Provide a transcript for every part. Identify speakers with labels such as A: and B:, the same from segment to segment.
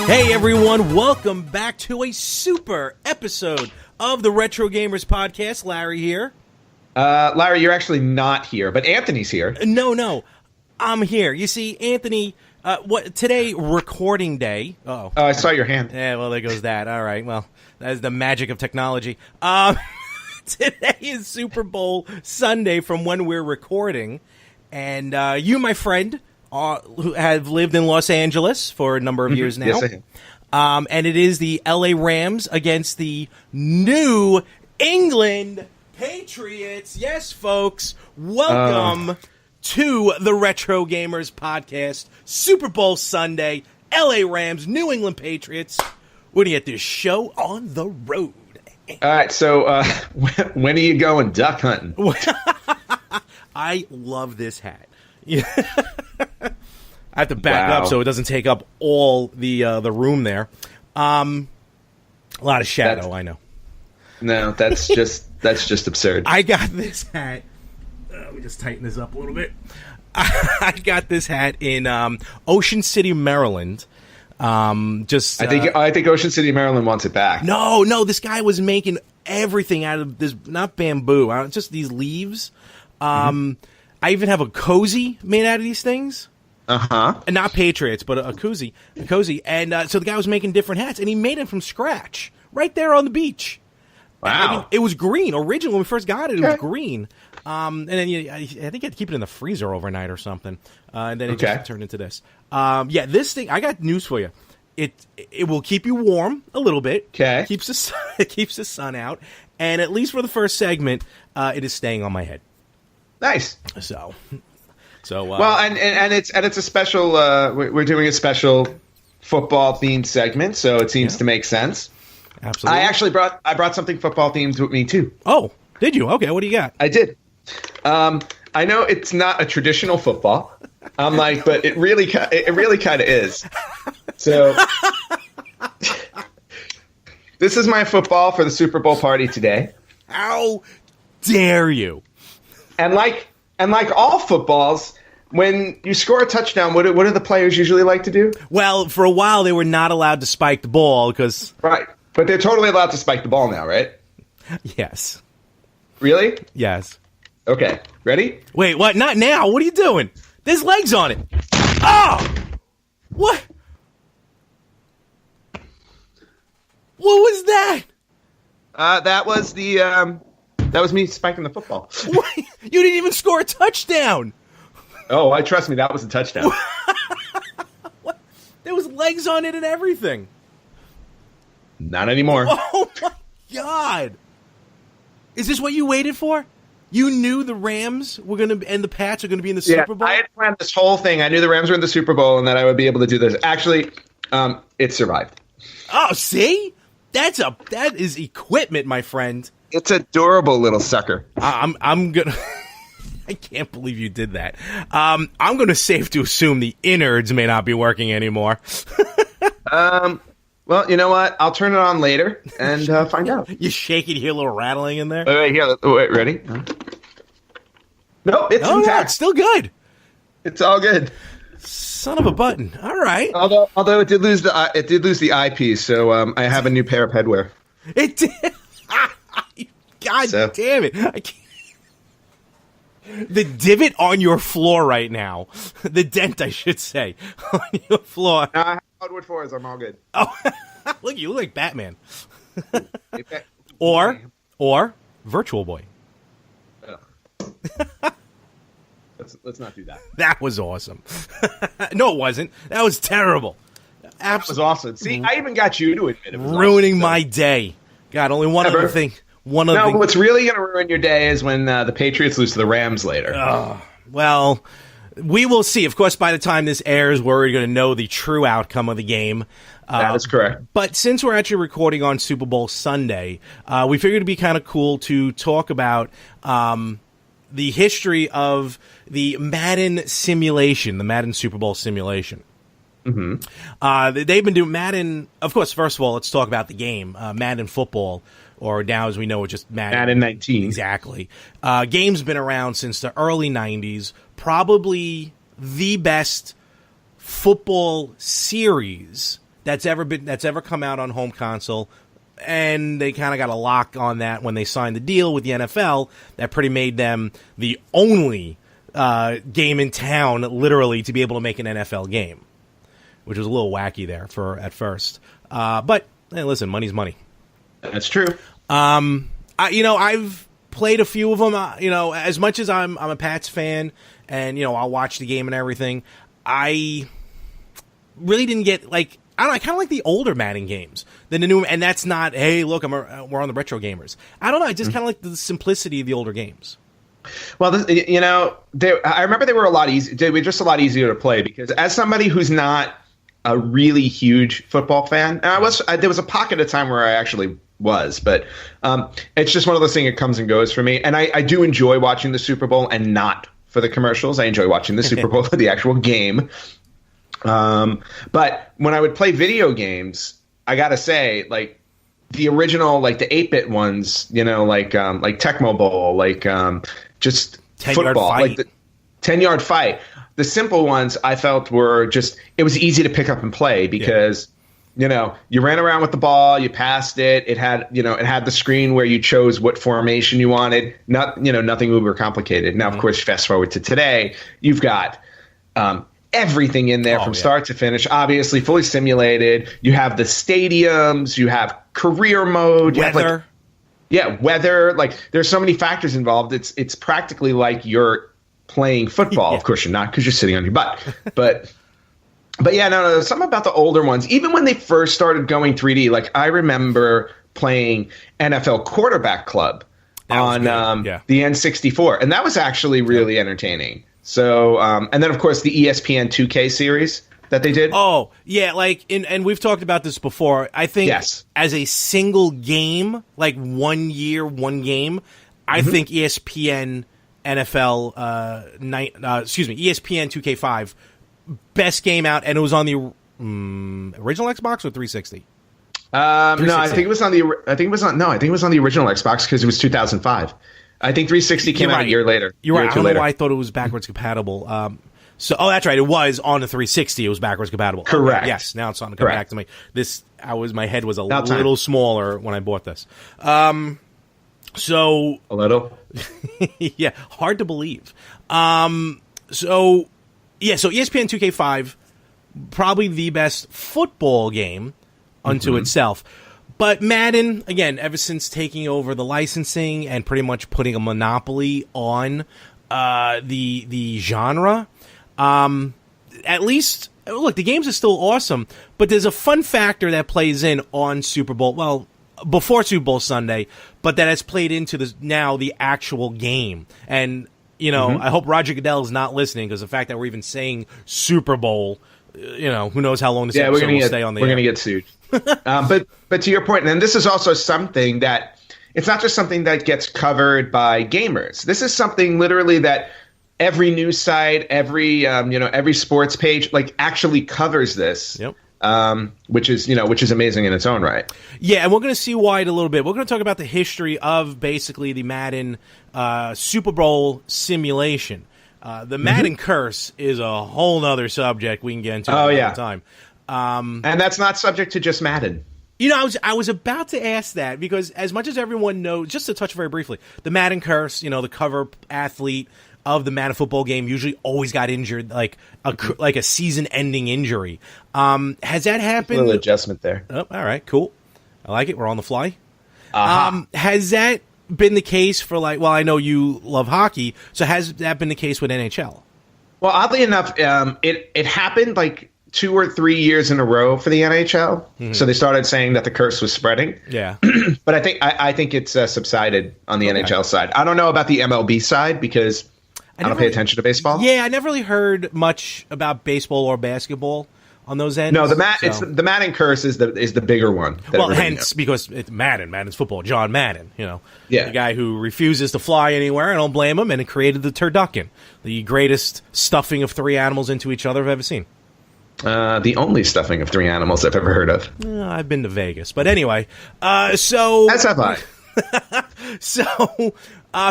A: Hey everyone, welcome back to a super episode of the Retro Gamers Podcast. Larry here.
B: Larry, you're actually not here, but Anthony's here.
A: No, I'm here. You see, Anthony, today, recording day.
B: Oh, I saw your hand.
A: Yeah, well, there goes that. All right, well, that is the magic of technology. Today is Super Bowl Sunday from when we're recording, and you, my friend, who have lived in Los Angeles for a number of years now.
B: Yes, I have.
A: And it is the LA Rams against the New England Patriots. Yes, folks, welcome to the Retro Gamers Podcast. Super Bowl Sunday, LA Rams, New England Patriots. We're going to get this show on the road.
B: All right, so when are you going duck hunting?
A: I love this hat. I have to back up so it doesn't take up all the room there. A lot of shadow, I know.
B: No, that's just absurd.
A: I got this hat. Let me just tighten this up a little bit. I got this hat in Ocean City, Maryland. I think Ocean City, Maryland wants it back. No, this guy was making everything out of this, not bamboo, just these leaves. I even have a cozy made out of these things. And not Patriots, but a cozy. And so the guy was making different hats, and he made them from scratch right there on the beach.
B: Wow.
A: I mean, it was green. Originally, when we first got it, it was green. And then I think you had to keep it in the freezer overnight or something. And then it just turned into this. This thing, I got news for you. It will keep you warm a little bit.
B: Okay.
A: It keeps the sun out. And at least for the first segment, it is staying on my head.
B: Nice.
A: So
B: well, and it's a special. We're doing a special football themed segment, so it seems to make sense.
A: Absolutely.
B: I brought something football themed with me too.
A: Oh, did you? Okay, what do you got?
B: I did. I know it's not a traditional football. But it really kind of is. So this is my football for the Super Bowl party today.
A: How dare you?
B: And like all footballs, when you score a touchdown, what do the players usually like to do?
A: Well, for a while they were not allowed to spike the ball because
B: right, but they're totally allowed to spike the ball now, right?
A: Yes.
B: Really?
A: Yes.
B: Okay. Ready?
A: Wait, what? Not now. What are you doing? There's legs on it. Oh! What? What was that?
B: That was me spiking the football.
A: What? You didn't even score a touchdown.
B: Oh, trust me, that was a touchdown.
A: What? There was legs on it and everything.
B: Not anymore.
A: Oh my God! Is this what you waited for? You knew the Rams were going to, and the Pats are going to be in the Super Bowl?
B: I had planned this whole thing. I knew the Rams were in the Super Bowl and that I would be able to do this. Actually, it survived.
A: Oh, see? That is equipment, my friend.
B: It's a durable little sucker.
A: I'm going to... I can't believe you did that. I'm going to safe to assume the innards may not be working anymore.
B: Well, you know what? I'll turn it on later and find out.
A: You shake it, you hear a little rattling in there?
B: Wait, here. Wait, ready? Nope, it's intact.
A: No, it's still good.
B: It's all good.
A: Son of a button. All right.
B: Although it did lose the eyepiece, so I have a new pair of headwear.
A: It did. God damn it! I can't. The divot on your floor right now, the dent, I should say, on your floor.
B: I have hardwood floors. I'm all good.
A: Oh, look, you look like Batman. or Virtual Boy.
B: Let's not do that.
A: That was awesome. No, it wasn't. That was terrible.
B: That was awesome. See, I even got you to admit it was
A: ruining
B: awesome,
A: my day. God, only one other thing.
B: What's really going to ruin your day is when the Patriots lose to the Rams later.
A: Well, we will see. Of course, by the time this airs, we're going to know the true outcome of the game.
B: That is correct.
A: But since we're actually recording on Super Bowl Sunday, we figured it'd be kind of cool to talk about the history of the Madden simulation, the Madden Super Bowl simulation.
B: Mm-hmm.
A: They've been doing Madden. Of course, first of all, let's talk about the game, Madden football, or now as we know, it's just Madden
B: 19.
A: Exactly. Game's been around since the early 90s. Probably the best football series that's ever come out on home console. And they kind of got a lock on that when they signed the deal with the NFL. That pretty made them the only game in town, literally, to be able to make an NFL game, which was a little wacky there at first. But hey, listen, money's money.
B: That's true.
A: I've played a few of them. As much as I'm a Pats fan, and I'll watch the game and everything. I really didn't get like. I don't know, I kind of like the older Madden games than the new, and that's not, hey, look, we're on the retro gamers. I don't know, I just kind of like the simplicity of the older games.
B: Well, I remember they were a lot easier. They were just a lot easier to play because as somebody who's not a really huge football fan, and there was a pocket of time where I actually was, but it's just one of those things that comes and goes for me. And I do enjoy watching the Super Bowl and not for the commercials. I enjoy watching the Super Bowl for the actual game. But when I would play video games, I gotta say, like the original, like the 8-bit ones, like Tecmo Bowl, just football, like the 10-yard fight. The simple ones I felt were it was easy to pick up and play because, you ran around with the ball, you passed it. It had the screen where you chose what formation you wanted. Nothing uber complicated. Now, of course, fast forward to today, you've got, everything in there from start to finish, obviously fully simulated. You have the stadiums, you have career mode,
A: weather.
B: Weather. Like there's so many factors involved. It's practically like you're playing football. Of course you're not because you're sitting on your butt. But no, something about the older ones. Even when they first started going 3D, like I remember playing NFL Quarterback Club on the N64, and that was actually really entertaining. So, and then of course the ESPN 2K series that they did.
A: Oh, yeah, and we've talked about this before. I think as a single game, like 1 year, one game, I think ESPN NFL, ESPN 2K5, best game out, and it was on the original Xbox or 360.
B: No, I think it was on the original Xbox because it was 2005. I think 360 came out a year later.
A: You're right. I don't know why I thought it was backwards compatible. That's right. It was on the 360. It was backwards compatible.
B: Correct.
A: Yes. Now it's starting to come back to me. My head was a little smaller when I bought this. So
B: a little.
A: Yeah. Hard to believe. So ESPN 2K5, probably the best football game unto itself. But Madden, again, ever since taking over the licensing and pretty much putting a monopoly on the genre, at least, look, the games are still awesome, but there's a fun factor that plays in on Super Bowl, well, before Super Bowl Sunday, but that has played into the actual game. And, I hope Roger Goodell is not listening, because the fact that we're even saying Super Bowl, who knows how long this episode will stay on the air.
B: We're going to get sued. But to your point, and this is also something that it's not just something that gets covered by gamers. This is something literally that every news site, every sports page actually covers this.
A: Yep.
B: Which is amazing in its own right.
A: Yeah, and we're going to see why in a little bit. We're going to talk about the history of basically the Madden Super Bowl simulation. The Madden curse is a whole nother subject we can get into another time.
B: And that's not subject to just Madden.
A: I was about to ask that because as much as everyone knows, just to touch very briefly, the Madden curse, the cover athlete of the Madden football game usually always got injured, like a season-ending injury. Has that happened?
B: A little adjustment there.
A: Oh, all right, cool. I like it. We're on the fly. Has that been the case for I know you love hockey, so has that been the case with NHL?
B: Well, oddly enough, it happened 2 or 3 years in a row for the NHL. Mm-hmm. So they started saying that the curse was spreading.
A: Yeah.
B: But I think it's subsided on the NHL side. I don't know about the MLB side because I don't pay attention to baseball.
A: Yeah, I never really heard much about baseball or basketball on those ends.
B: No, it's the Madden curse is the bigger one.
A: Well, hence because it's Madden's football. John Madden, the guy who refuses to fly anywhere. I don't blame him, and it created the turducken, the greatest stuffing of 3 animals into each other I've ever seen.
B: The only stuffing of 3 animals I've ever heard of.
A: I've been to Vegas, but anyway. So
B: as have I.
A: So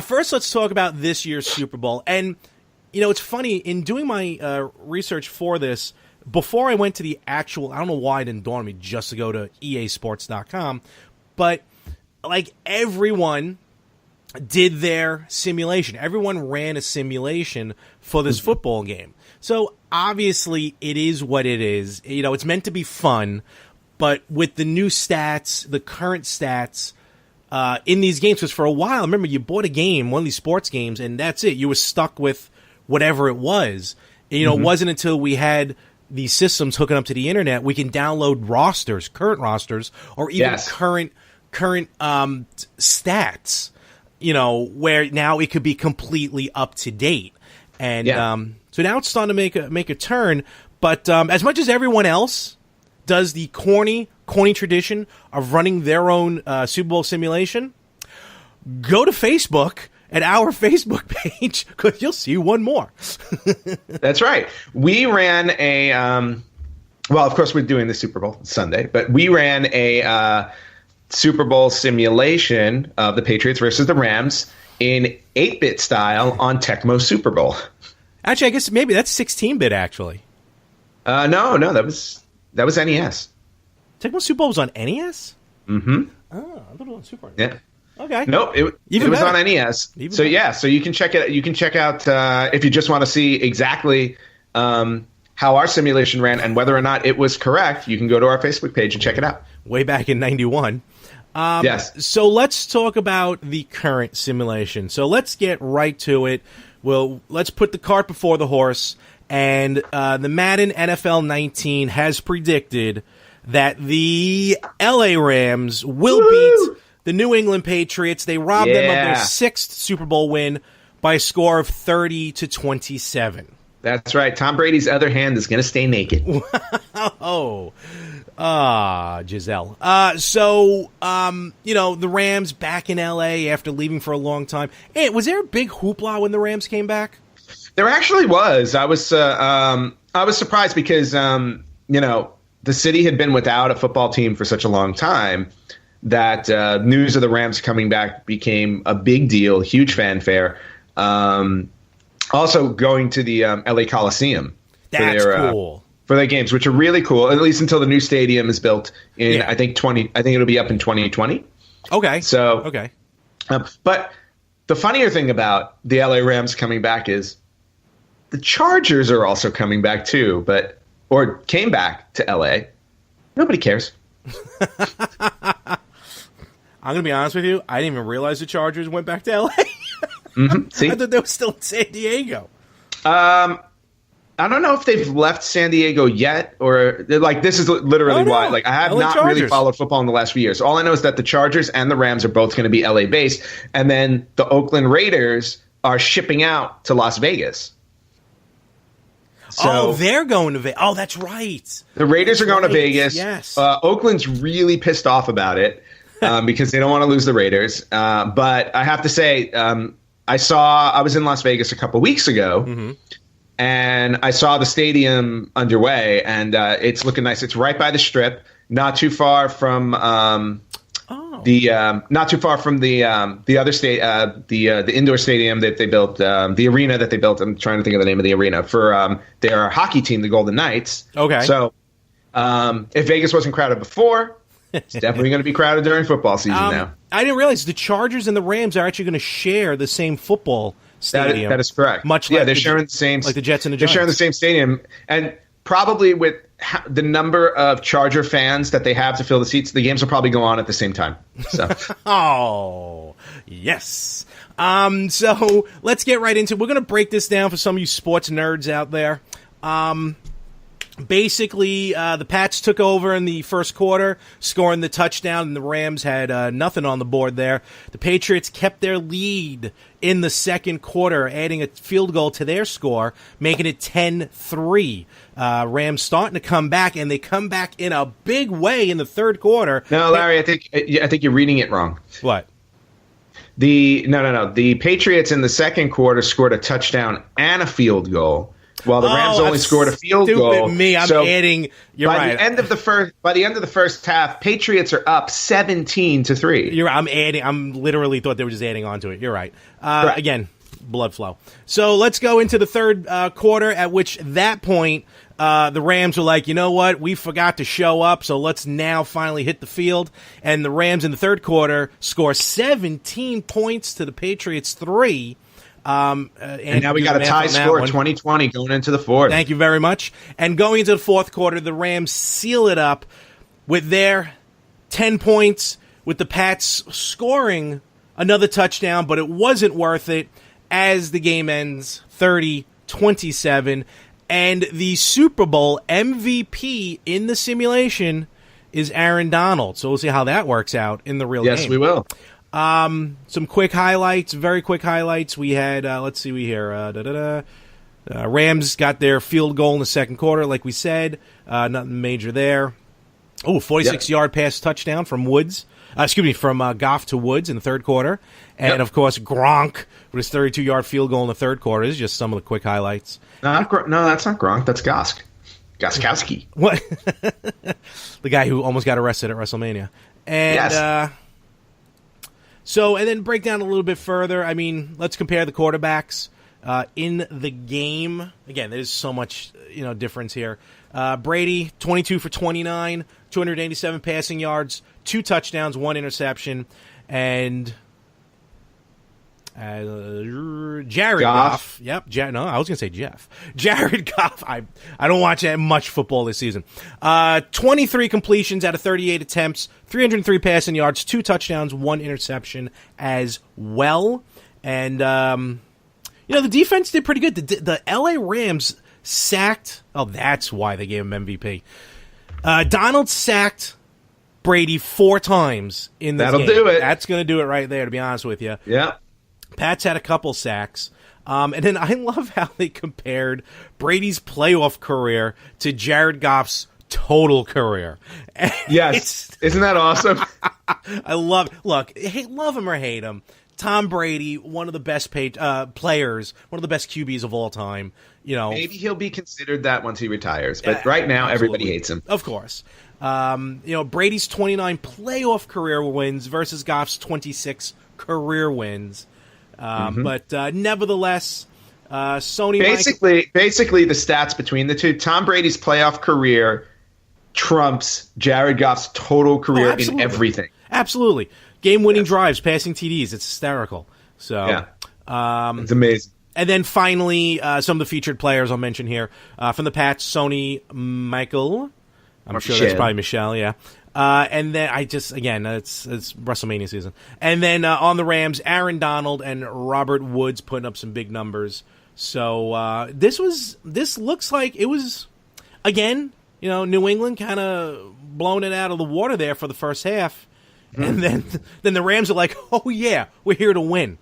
A: first, let's talk about this year's Super Bowl. And it's funny in doing my research for this. before I went to the actual, I don't know why it didn't dawn on me just to go to easports.com, but like everyone did their simulation. Everyone ran a simulation for this football game. So obviously it is what it is. You know, it's meant to be fun, but with the new stats, the current stats in these games, because for a while, remember, you bought a game, one of these sports games, and that's it. You were stuck with whatever it was. And, you know, it wasn't until we had these systems hooking up to the internet, we can download rosters, current rosters, or even current stats, you know, where now it could be completely up to date. And so now it's starting to make a turn. But as much as everyone else does the corny tradition of running their own Super Bowl simulation, go to Facebook at our Facebook page, because you'll see one more.
B: That's right. We ran a, well, of course, we're doing the Super Bowl Sunday, but we ran a Super Bowl simulation of the Patriots versus the Rams in 8-bit style on Tecmo Super Bowl.
A: Actually, I guess maybe that's 16-bit, actually.
B: No, that was NES.
A: Tecmo Super Bowl was on NES?
B: Mm-hmm.
A: Oh, I thought it was on Super NES.
B: Yeah.
A: Okay.
B: Nope, it was on NES. So you can check it. You can check out if you just want to see exactly how our simulation ran and whether or not it was correct. You can go to our Facebook page and check it out.
A: Way back in '91.
B: Yes.
A: So let's talk about the current simulation. So let's get right to it. Well, let's put the cart before the horse. And the Madden NFL 19 has predicted that the LA Rams will beat the New England Patriots. They robbed them of their 6th Super Bowl win by a score of 30-27.
B: That's right. Tom Brady's other hand is going to stay naked.
A: Giselle. So, you know, the Rams back in L.A. after leaving for a long time. Hey, was there a big hoopla when the Rams came back?
B: There actually was. I was surprised because, you know, the city had been without a football team for such a long time that news of the Rams coming back became a big deal, huge fanfare. Also going to the LA Coliseum.
A: That's cool.
B: For their games, which are really cool, at least until the new stadium is built in, I think it'll be up in 2020.
A: Okay.
B: So,
A: okay.
B: But the funnier thing about the LA Rams coming back is the Chargers are also coming back too, or came back to LA. Nobody cares.
A: I'm going to be honest with you. I didn't even realize the Chargers went back to LA.
B: See?
A: I thought they were still in San Diego.
B: I don't know if they've left San Diego yet, or like this is literally why. Like I have
A: LA
B: not
A: Chargers.
B: really followed football in the last few years. All I know is that the Chargers and the Rams are both going to be LA based, and then the Oakland Raiders are shipping out to Las Vegas. So,
A: they're going to Vegas. Oh, that's right.
B: The Raiders are going to Vegas.
A: Yes.
B: Oakland's really pissed off about it because they don't want to lose the Raiders. But I have to say, I was in Las Vegas a couple weeks ago, and I saw the stadium underway, and it's looking nice. It's right by the Strip, not too far from the other state, the indoor stadium that they built, the arena that they built. I'm trying to think of the name of the arena for their hockey team, the Golden Knights.
A: Okay.
B: So if Vegas wasn't crowded before, it's definitely going to be crowded during football season now.
A: I didn't realize the Chargers and the Rams are actually going to share the same football stadium.
B: That is correct.
A: Much like
B: they're sharing the same,
A: like the Jets and the
B: They're
A: Giants.
B: sharing the same stadium, and probably with the number of Charger fans that they have to fill the seats, the games will probably go on at the same time. So,
A: oh yes. So let's get right into it. We're going to break this down for some of you sports nerds out there. Basically, the Pats took over in the first quarter, scoring the touchdown, and the Rams had nothing on the board there. The Patriots kept their lead in the second quarter, adding a field goal to their score, making it 10-3. Rams starting to come back, and they come back in a big way in the third quarter.
B: No, Larry, I think you're reading it wrong.
A: What?
B: No. The Patriots in the second quarter scored a touchdown and a field goal, while the Rams only scored a field goal.
A: Me, I'm adding. You're
B: by
A: right.
B: The end of the first half, Patriots are up 17-3.
A: I'm adding. I'm literally thought they were just adding on to it. You're right. Again, blood flow. So let's go into the third quarter, at which that point The Rams were like, you know what? We forgot to show up, so let's now finally hit the field. And the Rams in the third quarter score 17 points to the Patriots 3.
B: And now we got a tie score, 20-20, going into the fourth.
A: Thank you very much. And going into the fourth quarter, the Rams seal it up with their 10 points, with the Pats scoring another touchdown, but it wasn't worth it as the game ends 30-27. And the Super Bowl MVP in the simulation is Aaron Donald. So we'll see how that works out in the real game.
B: Yes, we will.
A: Some quick highlights, very quick highlights. We had, let's see, Rams got their field goal in the second quarter, like we said. Nothing major there. Oh, 46-yard pass touchdown from Woods. From Goff to Woods in the third quarter. And, of course, Gronk with his 32-yard field goal in the third quarter. This is just some of the quick highlights.
B: No, that's not Gronk. That's Gosk. Goskowski.
A: What? The guy who almost got arrested at WrestleMania. And,
B: yes.
A: And then break down a little bit further. I mean, let's compare the quarterbacks in the game. Again, there's so much, difference here. Brady, 22 for 29, 287 passing yards, 2 touchdowns, 1 interception, and Jared Goff. Yep. I was going to say Jeff. Jared Goff. I don't watch that much football this season. 23 completions out of 38 attempts, 303 passing yards, 2 touchdowns, 1 interception as well. And, the defense did pretty good. The LA Rams sacked. Oh, that's why they gave him MVP. Donald sacked Brady 4 times in this game.
B: That'll do it.
A: That's going to do it right there, to be honest with you.
B: Yeah.
A: Pats had a couple sacks. And then I love how they compared Brady's playoff career to Jared Goff's total career.
B: Yes. Isn't that awesome?
A: I love it. Look, love him or hate him, Tom Brady, one of the best players, one of the best QBs of all time.
B: Maybe he'll be considered that once he retires. But right now, everybody hates him.
A: Of course. Brady's 29 playoff career wins versus Goff's 26 career wins. But nevertheless, Sony
B: basically the stats between the two. Tom Brady's playoff career trumps Jared Goff's total career in everything.
A: Absolutely. Game-winning drives, passing TDs. It's hysterical. So,
B: it's amazing.
A: And then finally, some of the featured players I'll mention here. From the Pats, Sony Michael. I'm sure that's probably Michelle, yeah. And then it's WrestleMania season. And then on the Rams, Aaron Donald and Robert Woods putting up some big numbers. So this looks like it was, again, New England kind of blown it out of the water there for the first half. And then the Rams are like, oh yeah, we're here to win.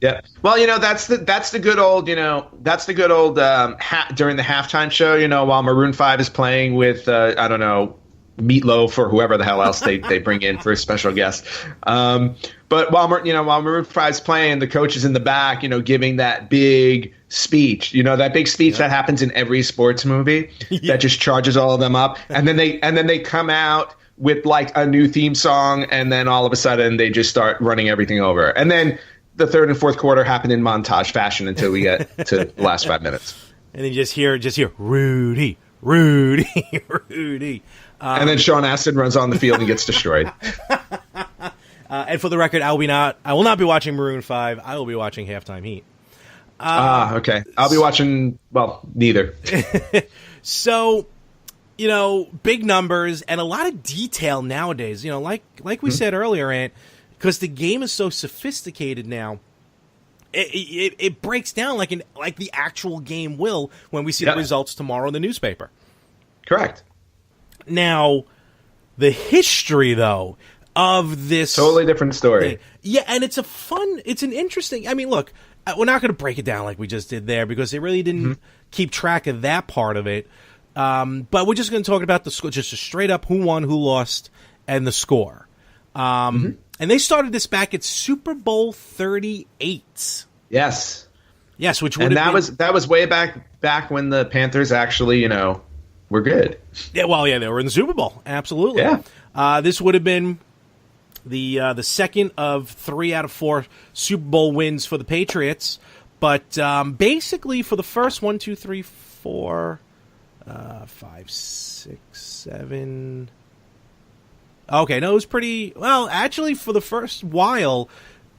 B: Yeah. Well, that's the good old, during the halftime show, while Maroon 5 is playing with, Meatloaf or whoever the hell else they bring in for a special guest. But while Maroon 5 is playing, the coach is in the back, giving that big speech, that big speech that happens in every sports movie that just charges all of them up. And then they come out with like a new theme song, and then all of a sudden they just start running everything over. And then the third and fourth quarter happen in montage fashion until we get to the last 5 minutes.
A: And then you just hear Rudy, Rudy, Rudy.
B: And then Sean Astin runs on the field and gets destroyed.
A: And for the record, I will not be watching Maroon 5. I will be watching Halftime Heat.
B: Okay. I'll be watching, neither.
A: So, big numbers and a lot of detail nowadays. Like we said earlier, Ant, because the game is so sophisticated now, it breaks down like the actual game will when we see the results tomorrow in the newspaper.
B: Correct.
A: Now, the history, though, of this...
B: Totally different story.
A: Yeah, and it's an interesting... I mean, look, we're not going to break it down like we just did there because they really didn't keep track of that part of it. But we're just going to talk about the score, just straight up who won, who lost, and the score. And they started this back at Super Bowl 38.
B: Yes.
A: Yes, which would have been...
B: that was way back when the Panthers actually, were good.
A: Yeah, they were in the Super Bowl. Absolutely.
B: Yeah.
A: This would have been the second of 3 out of 4 Super Bowl wins for the Patriots. But basically for the first 1, 2, 3, 4, 5, 6, 7. Okay, no, it was pretty well. Actually, for the first while,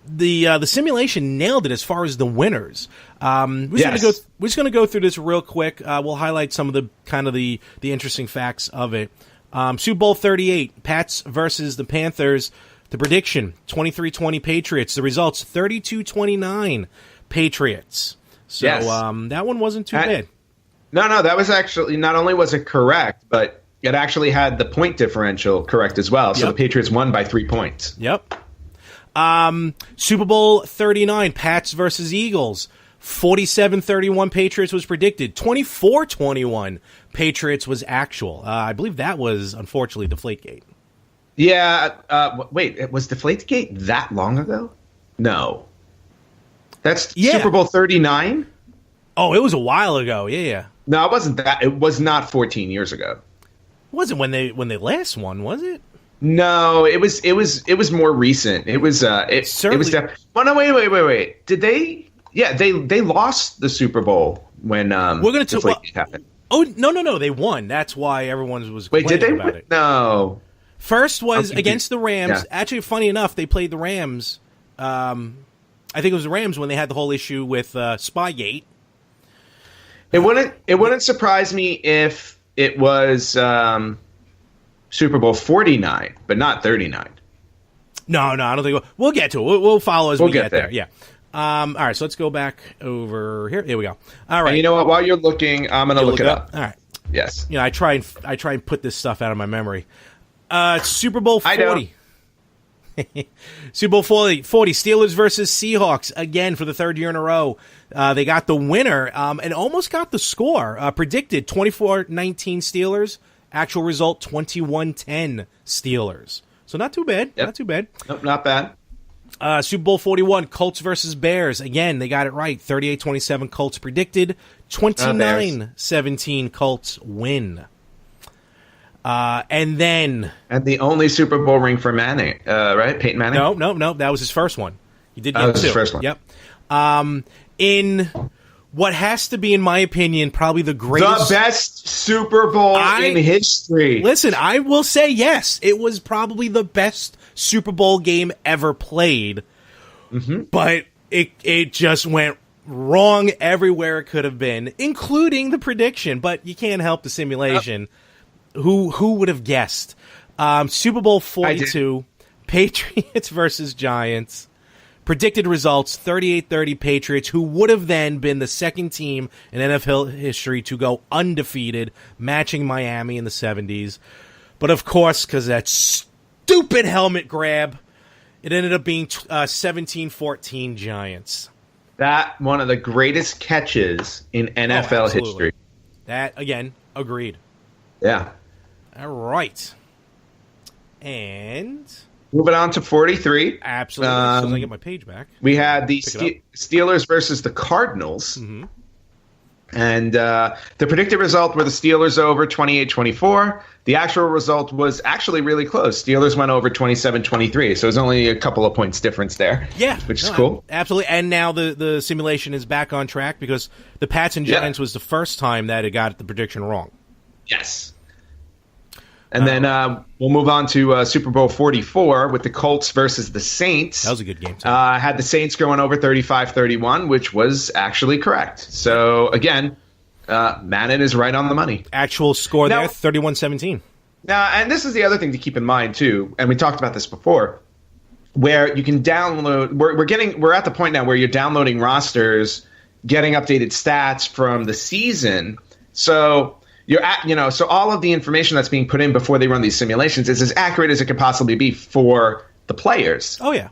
A: the simulation nailed it as far as the winners. We're just going to go through this real quick. We'll highlight some of the interesting facts of it. Super Bowl 38, Pats versus the Panthers. The prediction, 23-20 Patriots. The results, 32-29 Patriots. So that one wasn't too bad.
B: No, that was actually, not only was it correct, but it actually had the point differential correct as well. So the Patriots won by 3 points.
A: Yep. Super Bowl 39, Pats versus Eagles. 47-31 Patriots was predicted. 24-21 Patriots was actual. I believe that was, unfortunately, Deflategate.
B: Yeah. Wait, was Deflategate that long ago? No. That's Super Bowl 39?
A: Oh, it was a while ago. Yeah.
B: No, it wasn't that. It was not 14 years ago.
A: It wasn't when they last won, was it?
B: No, it was more recent. It was Oh no, wait. Did they? Yeah, they lost the Super Bowl when
A: we're going to
B: happened.
A: Oh no, they won. That's why everyone was complaining
B: did they
A: about it.
B: No.
A: First was against the Rams. Yeah. Actually, funny enough, they played the Rams. I think it was the Rams when they had the whole issue with Spygate.
B: It wouldn't surprise me if it was Super Bowl 49, but not 39.
A: No, I don't think we'll get to it. We'll follow as we get there. Yeah. All right, so let's go back over here. Here we go. All right.
B: And you know what? While you're looking, I'm going to look it up.
A: All right.
B: Yes.
A: I try and put this stuff out of my memory. Super Bowl 40. Super Bowl 40, Steelers versus Seahawks, again for the third year in a row. They got the winner and almost got the score. Predicted 24-19 Steelers. Actual result 21-10 Steelers. So not too bad.
B: Yep.
A: Not too bad.
B: Nope, not bad.
A: Super Bowl 41, Colts versus Bears. Again, they got it right. 38-27 Colts predicted. 29-17 Colts win. And
B: the only Super Bowl ring for Manning, right? Peyton Manning?
A: No. That was his first one. He did get
B: two. His first one.
A: Yep. In what has to be, in my opinion, probably the greatest,
B: the best Super Bowl in history.
A: Listen, I will say yes. It was probably the best Super Bowl game ever played. Mm-hmm. But it just went wrong everywhere it could have been, including the prediction. But you can't help the simulation. Who would have guessed? Super Bowl 42, Patriots versus Giants. Predicted results, 38-30 Patriots, who would have then been the second team in NFL history to go undefeated, matching Miami in the 70s. But of course, because that stupid helmet grab, it ended up being 17-14 Giants.
B: That one of the greatest catches in NFL history.
A: That, again, agreed.
B: Yeah.
A: All right. And
B: moving on to 43.
A: Absolutely. As soon as I get my page back.
B: We had the Steelers versus the Cardinals.
A: Mm-hmm.
B: And the predicted result were the Steelers over 28-24. The actual result was actually really close. Steelers went over 27-23. So it was only a couple of points difference there.
A: Yeah.
B: Which is cool.
A: Absolutely. And now the simulation is back on track because the Pats and Giants was the first time that it got the prediction wrong.
B: Yes. And then we'll move on to Super Bowl 44 with the Colts versus the Saints.
A: That was a good game, too.
B: Had the Saints going over 35-31, which was actually correct. So, again, Madden is right on the money.
A: Actual score there, 31-17.
B: Now, and this is the other thing to keep in mind, too, and we talked about this before, where you can download – we're at the point now where you're downloading rosters, getting updated stats from the season. So – so all of the information that's being put in before they run these simulations is as accurate as it could possibly be for the players.
A: Oh, yeah.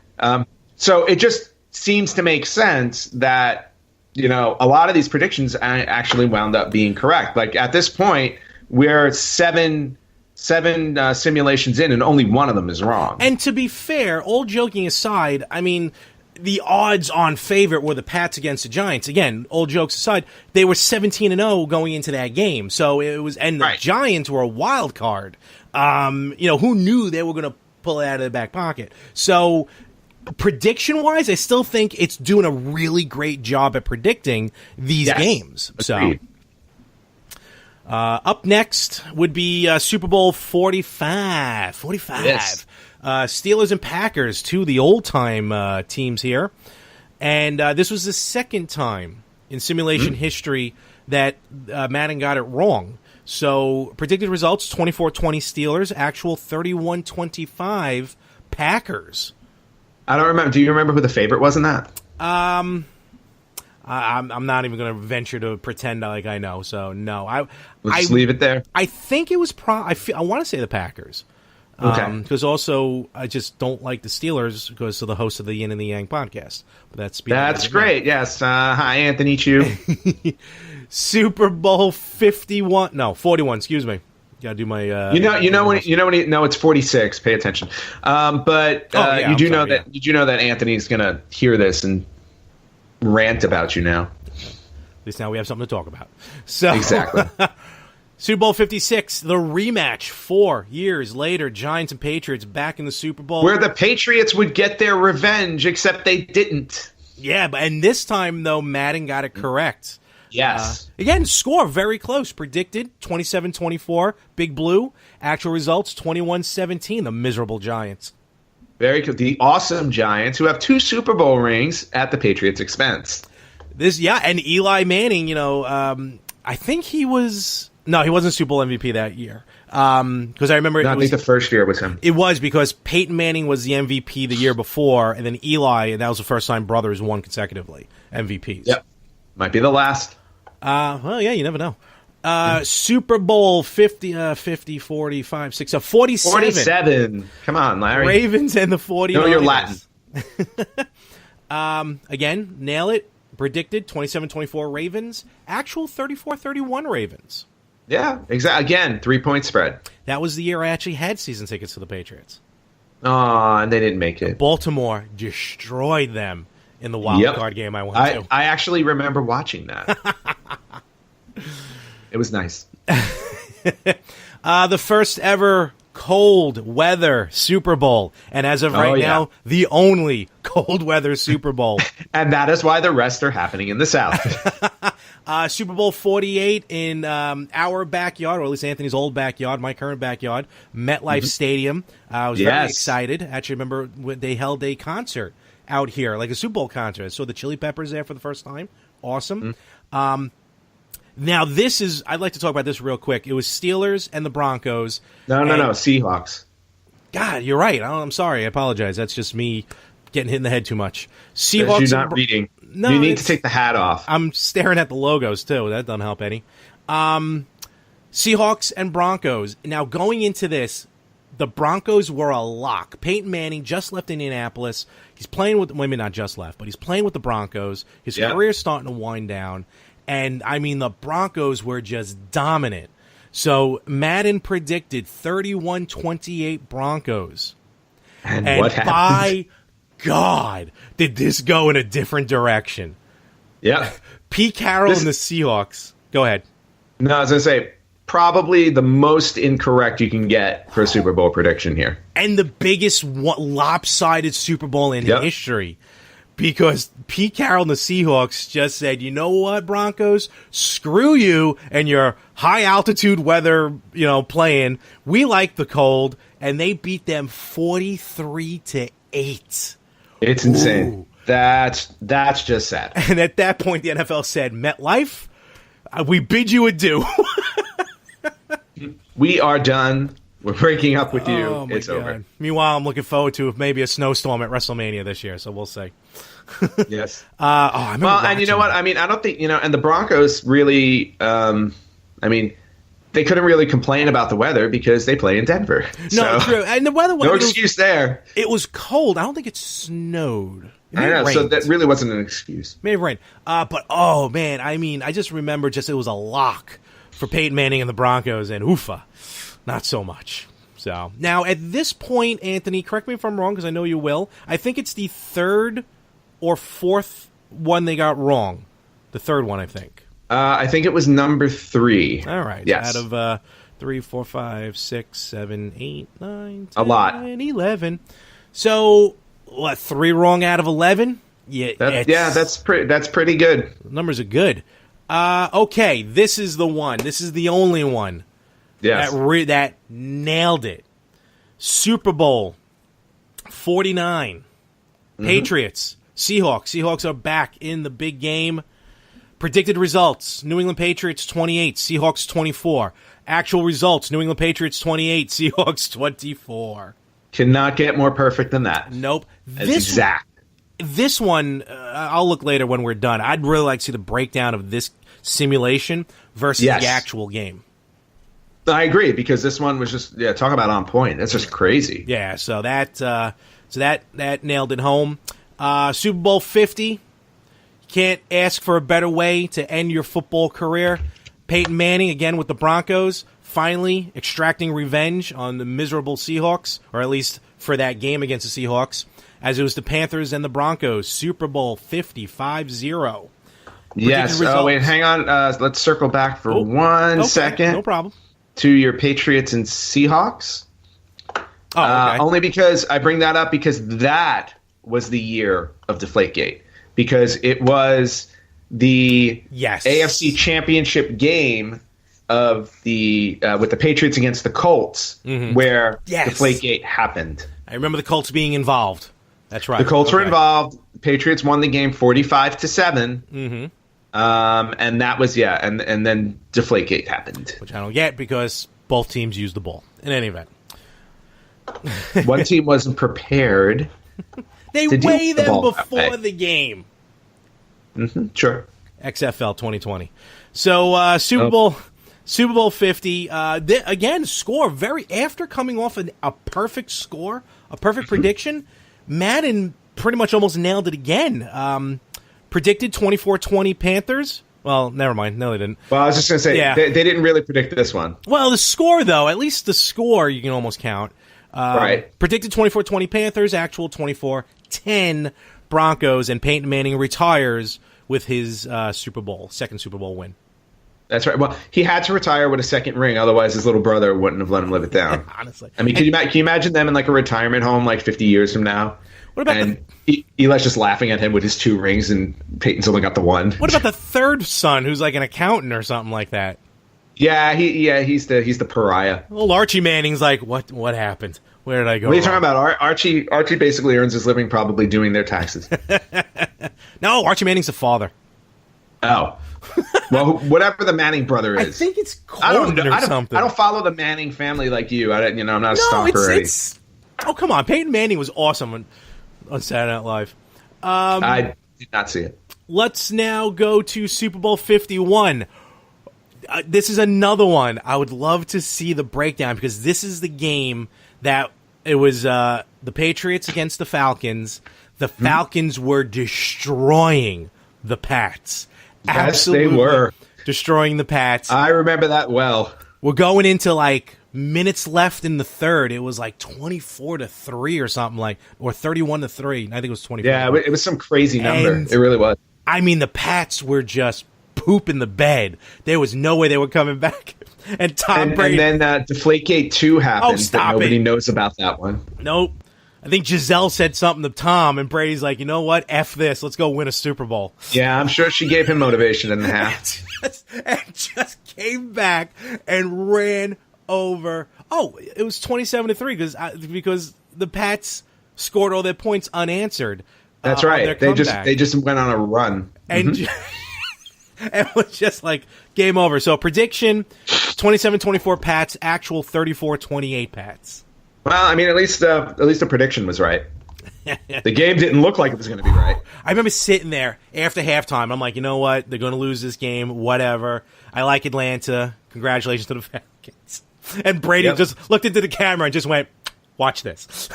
B: So it just seems to make sense that, a lot of these predictions actually wound up being correct. Like at this point, we're seven simulations in and only one of them is wrong.
A: And to be fair, all joking aside, I mean, the odds-on favorite were the Pats against the Giants. Again, all jokes aside, they were 17-0 going into that game. So it was, and the Giants were a wild card. Who knew they were going to pull it out of the back pocket? So prediction-wise, I still think it's doing a really great job at predicting these games. So, Up next would be Super Bowl 45. 45.
B: Yes.
A: Steelers and Packers, two of the old-time teams here. And this was the second time in simulation history that Madden got it wrong. So, predicted results, 24-20 Steelers, actual 31-25 Packers.
B: I don't remember. Do you remember who the favorite was in that?
A: I'm not even going to venture to pretend like I know. So no,
B: We'll just leave it there.
A: I think it was I want to say the Packers.
B: Okay.
A: Because also I just don't like the Steelers because of the host of the Yin and the Yang podcast. But
B: that's great. Yes. Hi, Anthony Chu.
A: Super Bowl 41. Excuse me. Gotta do my.
B: It's 46. Pay attention. You do know that Anthony's gonna hear this and rant about you now.
A: At least now we have something to talk about. So
B: exactly.
A: Super Bowl 56, the rematch 4 years later, Giants and Patriots back in the Super Bowl.
B: Where the Patriots would get their revenge, except they didn't.
A: Yeah, and this time, though, Madden got it correct.
B: Yes.
A: Again, score very close. Predicted 27-24, Big Blue. Actual results 21-17, the miserable Giants.
B: Very cool. The awesome Giants, who have 2 Super Bowl rings at the Patriots' expense.
A: And Eli Manning, I think he was... No, he wasn't Super Bowl MVP that year. Because I remember...
B: I think the first year was him.
A: It was because Peyton Manning was the MVP the year before, and then Eli, and that was the first time brothers won consecutively MVPs.
B: Yep. Might be the last.
A: Well, yeah, you never know. Super Bowl 50, 45, 6, 47.
B: 47. Come on, Larry.
A: Ravens and the 49ers.
B: No, you're Latin.
A: Again, nail it. Predicted 27-24 Ravens. Actual 34-31 Ravens.
B: Yeah, exactly. Again, 3-point spread.
A: That was the year I actually had season tickets to the Patriots.
B: Oh, and they didn't make it.
A: Baltimore destroyed them in the wild card game I went to.
B: I actually remember watching that. It was nice.
A: The first ever cold weather Super Bowl. And as of right now, the only cold weather Super Bowl.
B: And that is why the rest are happening in the South.
A: Super Bowl 48 in our backyard, or at least Anthony's old backyard, my current backyard, MetLife Stadium. I was very excited. Actually, remember when they held a concert out here, like a Super Bowl concert. I saw the Chili Peppers there for the first time. Awesome. Now, I'd like to talk about this real quick. It was Steelers and the Broncos.
B: No, Seahawks.
A: God, you're right. I'm sorry. I apologize. That's just me getting hit in the head too much. Seahawks.
B: You're not reading.
A: No,
B: you need to take the hat off.
A: I'm staring at the logos, too. That doesn't help any. Seahawks and Broncos. Now, going into this, the Broncos were a lock. Peyton Manning just left Indianapolis. He's playing with, maybe not just left, but he's playing with the Broncos. His career's starting to wind down. And, I mean, the Broncos were just dominant. So, Madden predicted 31-28 Broncos.
B: And what happened?
A: By God, did this go in a different direction.
B: Yeah.
A: Pete Carroll and the Seahawks. Go ahead.
B: No, I was going to say, probably the most incorrect you can get for a Super Bowl prediction here.
A: And the biggest lopsided Super Bowl in history. Because Pete Carroll and the Seahawks just said, you know what, Broncos? Screw you and your high-altitude weather, playing. We like the cold. And they beat them 43-8.
B: It's insane. Ooh. That's just sad.
A: And at that point, the NFL said, MetLife, we bid you adieu.
B: We are done. We're breaking up with you.
A: Oh,
B: it's over.
A: Meanwhile, I'm looking forward to maybe a snowstorm at WrestleMania this year, so we'll see.
B: Yes.
A: And
B: you know what? I mean, I don't think, and the Broncos really, they couldn't really complain about the weather because they play in Denver.
A: No, true. And the weather was...
B: No excuse there.
A: It was cold. I don't think it snowed.
B: I know, so that really wasn't an excuse.
A: May have rained. But, oh, man, I mean, I just remember it was a lock for Peyton Manning and the Broncos, and oofa, not so much. So, now, at this point, Anthony, correct me if I'm wrong, because I know you will, I think it's the third or fourth one they got wrong. The third one, I think.
B: I think it was number 3.
A: All right.
B: Yes.
A: Out of 3, 4, 5, 6, 7, 8, 9, 10,
B: a lot.
A: 11. So, what, 3 wrong out of 11?
B: Yeah, that's pretty good.
A: Numbers are good. Okay, this is the one. This is the only one.
B: Yes.
A: That nailed it. Super Bowl 49. Patriots. Seahawks. Seahawks are back in the big game. Predicted results. New England Patriots 28. Seahawks 24. Actual results. New England Patriots 28. Seahawks 24.
B: Cannot get more perfect than that.
A: Nope.
B: That's exact.
A: This one, I'll look later when we're done. I'd really like to see the breakdown of this simulation versus the actual game.
B: I agree, because this one was just talk about on point. That's just crazy.
A: Yeah, so that nailed it home. Super Bowl 50. Can't ask for a better way to end your football career. Peyton Manning again with the Broncos, finally extracting revenge on the miserable Seahawks, or at least for that game against the Seahawks, as it was the Panthers and the Broncos. Super Bowl 50, 5-0.
B: Yes. Oh, wait, hang on. Let's circle back for 1 second.
A: No problem.
B: To your Patriots and Seahawks.
A: Oh, okay.
B: Only because I bring that up because that was the year of Deflategate. Because it was the AFC Championship game of the with the Patriots against the Colts, where Deflategate happened.
A: I remember the Colts being involved. That's right.
B: The Colts were involved. The Patriots won the game 45-7. And that was and then Deflategate happened,
A: which I don't get because both teams used the ball. In any event,
B: one team wasn't prepared.
A: They weigh them before the game.
B: Sure.
A: XFL 2020. So Super Bowl 50. Again, score after coming off a perfect score, a perfect prediction. Madden pretty much almost nailed it again. Predicted 24-20 Panthers. Well, never mind. No, they didn't.
B: Well, I was just going to say, they didn't really predict this one.
A: Well, the score, though, at least the score you can almost count.
B: Right.
A: Predicted 24-20 Panthers, actual 24-10 Broncos, and Peyton Manning retires with his second Super Bowl win.
B: That's right. Well, he had to retire with a second ring, otherwise his little brother wouldn't have let him live it down.
A: Honestly.
B: I mean, can you imagine them in like a retirement home like 50 years from now?
A: What about
B: Eli's just laughing at him with his 2 rings, and Peyton's only got the 1.
A: What about the third son, who's like an accountant or something like that?
B: Yeah, he's the pariah.
A: Well, Archie Manning's like, what happened? Where did I go?
B: What are you talking about? Archie basically earns his living probably doing their taxes.
A: No, Archie Manning's the father.
B: Oh. Well, whatever the Manning brother is.
A: I think it's Colton or something.
B: I don't follow the Manning family like you. I'm not a stalker.
A: Oh, come on. Peyton Manning was awesome on Saturday Night Live.
B: I did not see it.
A: Let's now go to Super Bowl 51. This is another one. I would love to see the breakdown because this is the game that it was the Patriots against the Falcons. The Falcons were destroying the Pats.
B: Yes,
A: Absolutely
B: they were.
A: Destroying the Pats.
B: I remember that well.
A: We're going into like minutes left in the third. It was like 24-3 or something or 31-3. I think it was 24.
B: Yeah, it was some crazy number. It really was.
A: I mean, the Pats were just pooping the bed. There was no way they were coming back. And Tom Brady.
B: And then Deflategate 2 happened.
A: Oh, stop
B: Nobody knows about that one.
A: Nope. I think Giselle said something to Tom, and Brady's like, you know what? F this. Let's go win a Super Bowl.
B: Yeah, I'm sure she gave him motivation in the half.
A: and just came back and ran over. Oh, it was 27-3 because the Pats scored all their points unanswered.
B: That's right. They just went on a run.
A: And and it was just like game over. So prediction, 27-24 Pats, actual 34-28 Pats.
B: Well, I mean, at least the prediction was right. The game didn't look like it was going to be right.
A: I remember sitting there after halftime. I'm like, you know what? They're going to lose this game. Whatever. I like Atlanta. Congratulations to the Falcons. And Brady just looked into the camera and just went, watch this.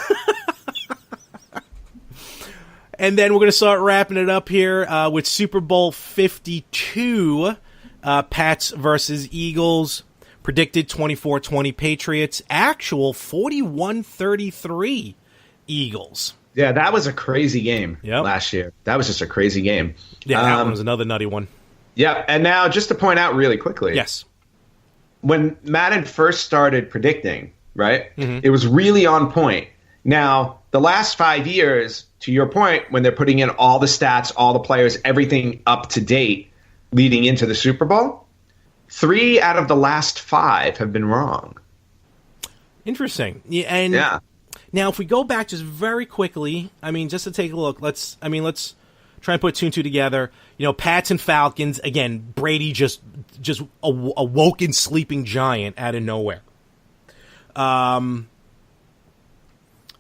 A: And then we're going to start wrapping it up here with Super Bowl 52, Pats versus Eagles. Predicted 24-20 Patriots. Actual 41-33 Eagles.
B: Yeah, that was a crazy game last year. That was just a crazy game.
A: Yeah, that one was another nutty one.
B: Yeah, and now just to point out really quickly.
A: Yes.
B: When Madden first started predicting, right, it was really on point. Now, the last 5 years, to your point, when they're putting in all the stats, all the players, everything up to date, leading into the Super Bowl. 3 out of the last 5 have been wrong.
A: Interesting. Yeah, and now if we go back just very quickly, I mean, just to take a look, let's try and put 2 and 2 together. You know, Pats and Falcons, again, Brady just a woken sleeping giant out of nowhere. And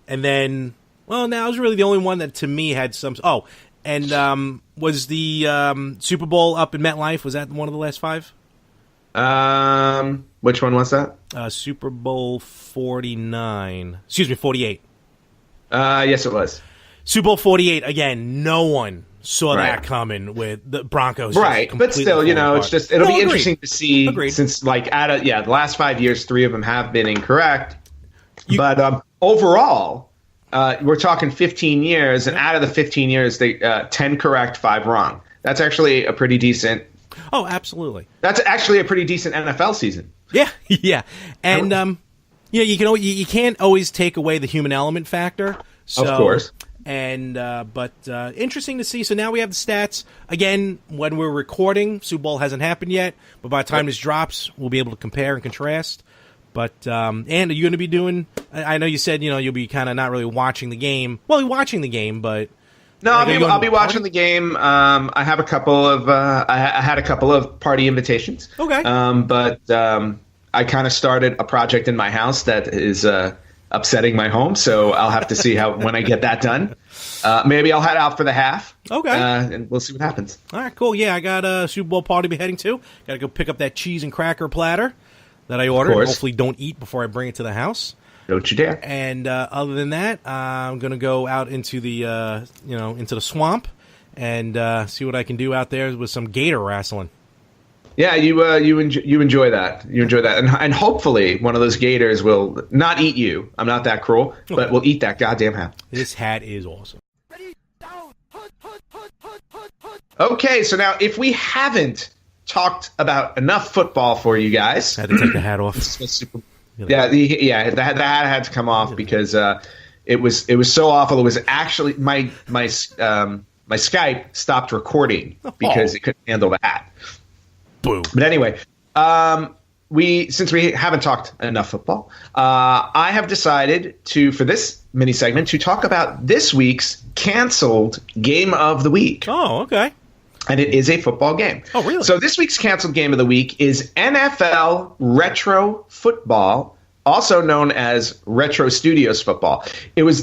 A: then, well, now it was really the only one that to me had some. Oh, and was the Super Bowl up in MetLife? Was that one of the last 5?
B: Which one was that?
A: Super Bowl 49. Excuse me, 48.
B: Yes, it was.
A: Super Bowl 48, again, no one saw that coming with the Broncos.
B: Right, but still, you know,
A: apart.
B: it'll be interesting to see since, like, the last 5 years, 3 of them have been incorrect. But overall, we're talking 15 years, and out of the 15 years, they 10 correct, 5 wrong. That's actually a pretty decent.
A: Oh, absolutely.
B: That's actually a pretty decent NFL season.
A: Yeah, yeah, and you can't always take away the human element factor. So,
B: of course.
A: And but interesting to see. So now we have the stats again. When we're recording, Super Bowl hasn't happened yet, but by the time this drops, we'll be able to compare and contrast. But and are you going to be doing? I know you said you'll be kind of not really watching the game. Well, you're watching the game, but
B: no, I'll be watching the game. I have a couple of I had a couple of party invitations.
A: Okay,
B: but I kind of started a project in my house that is upsetting my home, so I'll have to see when I get that done. Maybe I'll head out for the half.
A: Okay,
B: and we'll see what happens.
A: All right, cool. Yeah, I got a Super Bowl party to be heading to. Got to go pick up that cheese and cracker platter that I ordered. And hopefully, don't eat before I bring it to the house.
B: Don't you dare.
A: And other than that, I'm going to go out into the into the swamp and see what I can do out there with some gator wrestling.
B: Yeah, you enjoy that. You enjoy that, and hopefully one of those gators will not eat you. I'm not that cruel, but will eat that goddamn hat.
A: This hat is awesome.
B: Okay, so now if we haven't talked about enough football for you guys,
A: I had to take the hat off.
B: The hat had to come off because it was so awful. It was actually my Skype stopped recording because it couldn't handle the hat.
A: Boom.
B: But anyway, since we haven't talked enough football, I have decided for this mini segment to talk about this week's canceled game of the week.
A: Oh, okay.
B: And it is a football game.
A: Oh, really?
B: So this week's canceled game of the week is NFL Retro Football, also known as Retro Studios Football. It was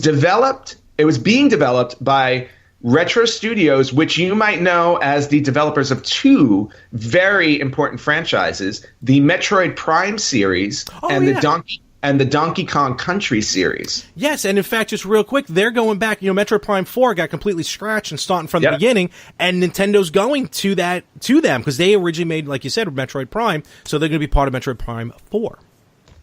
B: being developed by Retro Studios, which you might know as the developers of 2 very important franchises, the Metroid Prime series and the Donkey Kong Country series.
A: Yes, and in fact, just real quick, they're going back. Metroid Prime 4 got completely scratched and starting from the beginning, and Nintendo's going to them because they originally made, like you said, Metroid Prime, so they're going to be part of Metroid Prime 4.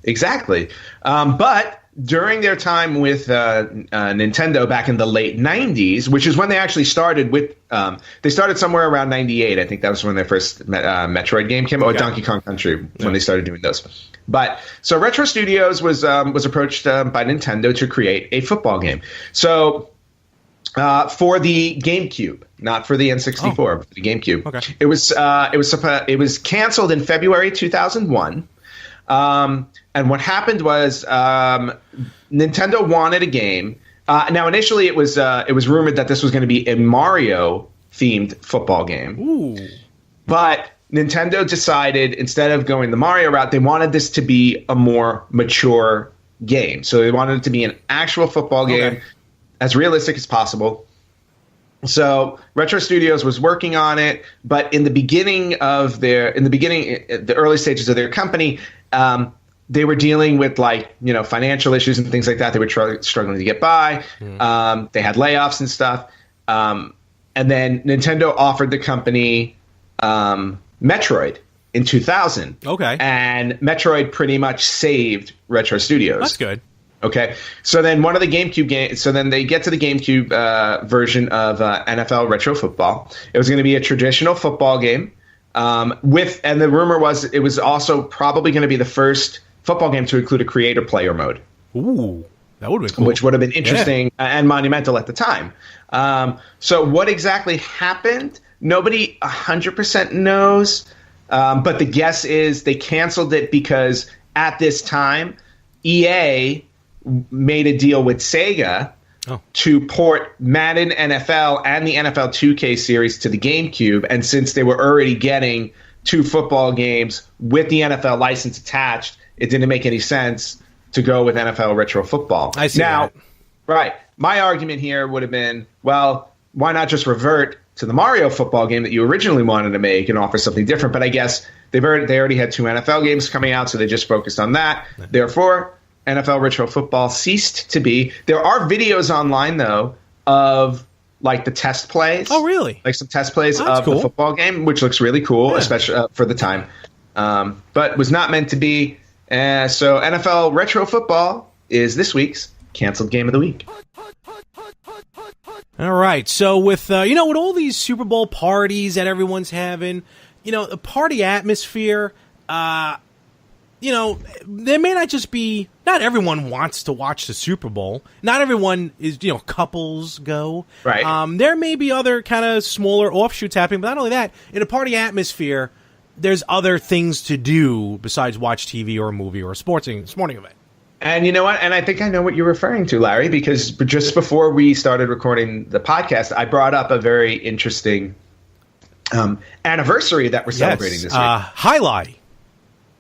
B: Exactly. But during their time with Nintendo back in the late 90s, which is when they actually started with they started somewhere around 98. I think that was when their first Metroid game came out, or Donkey Kong Country, when they started doing those. But so Retro Studios was approached by Nintendo to create a football game. So for the GameCube, not for the N64, but for the GameCube.
A: Okay.
B: It was canceled in February 2001. And what happened was Nintendo wanted a game. Now, initially, it was rumored that this was going to be a Mario-themed football game.
A: Ooh.
B: But Nintendo decided, instead of going the Mario route, they wanted this to be a more mature game. So they wanted it to be an actual football game, as realistic as possible. So Retro Studios was working on it, but in the early stages of their company, they were dealing with financial issues and things like that. They were struggling to get by. They had layoffs and stuff. And then Nintendo offered the company Metroid in 2000.
A: Okay. And
B: Metroid pretty much saved Retro Studios.
A: That's good.
B: Okay. So then one of the GameCube games. So then they get to the GameCube version of NFL Retro Football. It was going to be a traditional football game. And the rumor was it was also probably going to be the first football game to include a creator player mode.
A: Ooh, that would have been cool.
B: Which would have been interesting and monumental at the time. So what exactly happened? Nobody 100% knows, but the guess is they canceled it because at this time, EA made a deal with Sega to port Madden NFL and the NFL 2K series to the GameCube. And since they were already getting 2 football games with the NFL license attached, it didn't make any sense to go with NFL Retro Football.
A: I see that.
B: Right. My argument here would have been, well, why not just revert to the Mario football game that you originally wanted to make and offer something different? But I guess they already had 2 NFL games coming out, so they just focused on that. Therefore, NFL Retro Football ceased to be. There are videos online, though, of like the test plays.
A: Oh, really?
B: Like some test plays of the football game, which looks really cool, especially for the time. But was not meant to be. So NFL Retro Football is this week's canceled game of the week.
A: All right. So with with all these Super Bowl parties that everyone's having, the party atmosphere, there may not just be, not everyone wants to watch the Super Bowl. Not everyone is, couples go.
B: Right.
A: There may be other kind of smaller offshoots happening, but not only that, in a party atmosphere, there's other things to do besides watch TV or a movie or a sporting event.
B: And you know what? And I think I know what you're referring to, Larry, because just before we started recording the podcast, I brought up a very interesting anniversary that we're celebrating this week.
A: Highlight.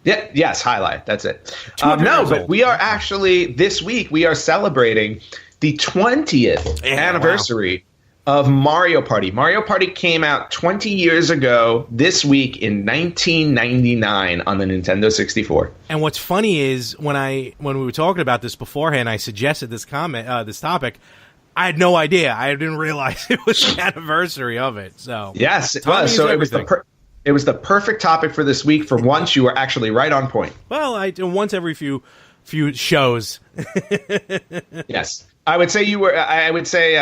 B: Yeah, yes, highlight. That's it. No, but we are actually, this week, we are celebrating the 20th anniversary of Mario Party. Mario Party came out 20 years ago this week in 1999 on the Nintendo 64.
A: And what's funny is when we were talking about this beforehand, I suggested this topic. I had no idea. I didn't realize it was the anniversary of it. So
B: yes, it was. So it was the perfect topic for this week. For once, you were actually right on point.
A: Well, I do once every few shows.
B: Yes. I would say you were. I would say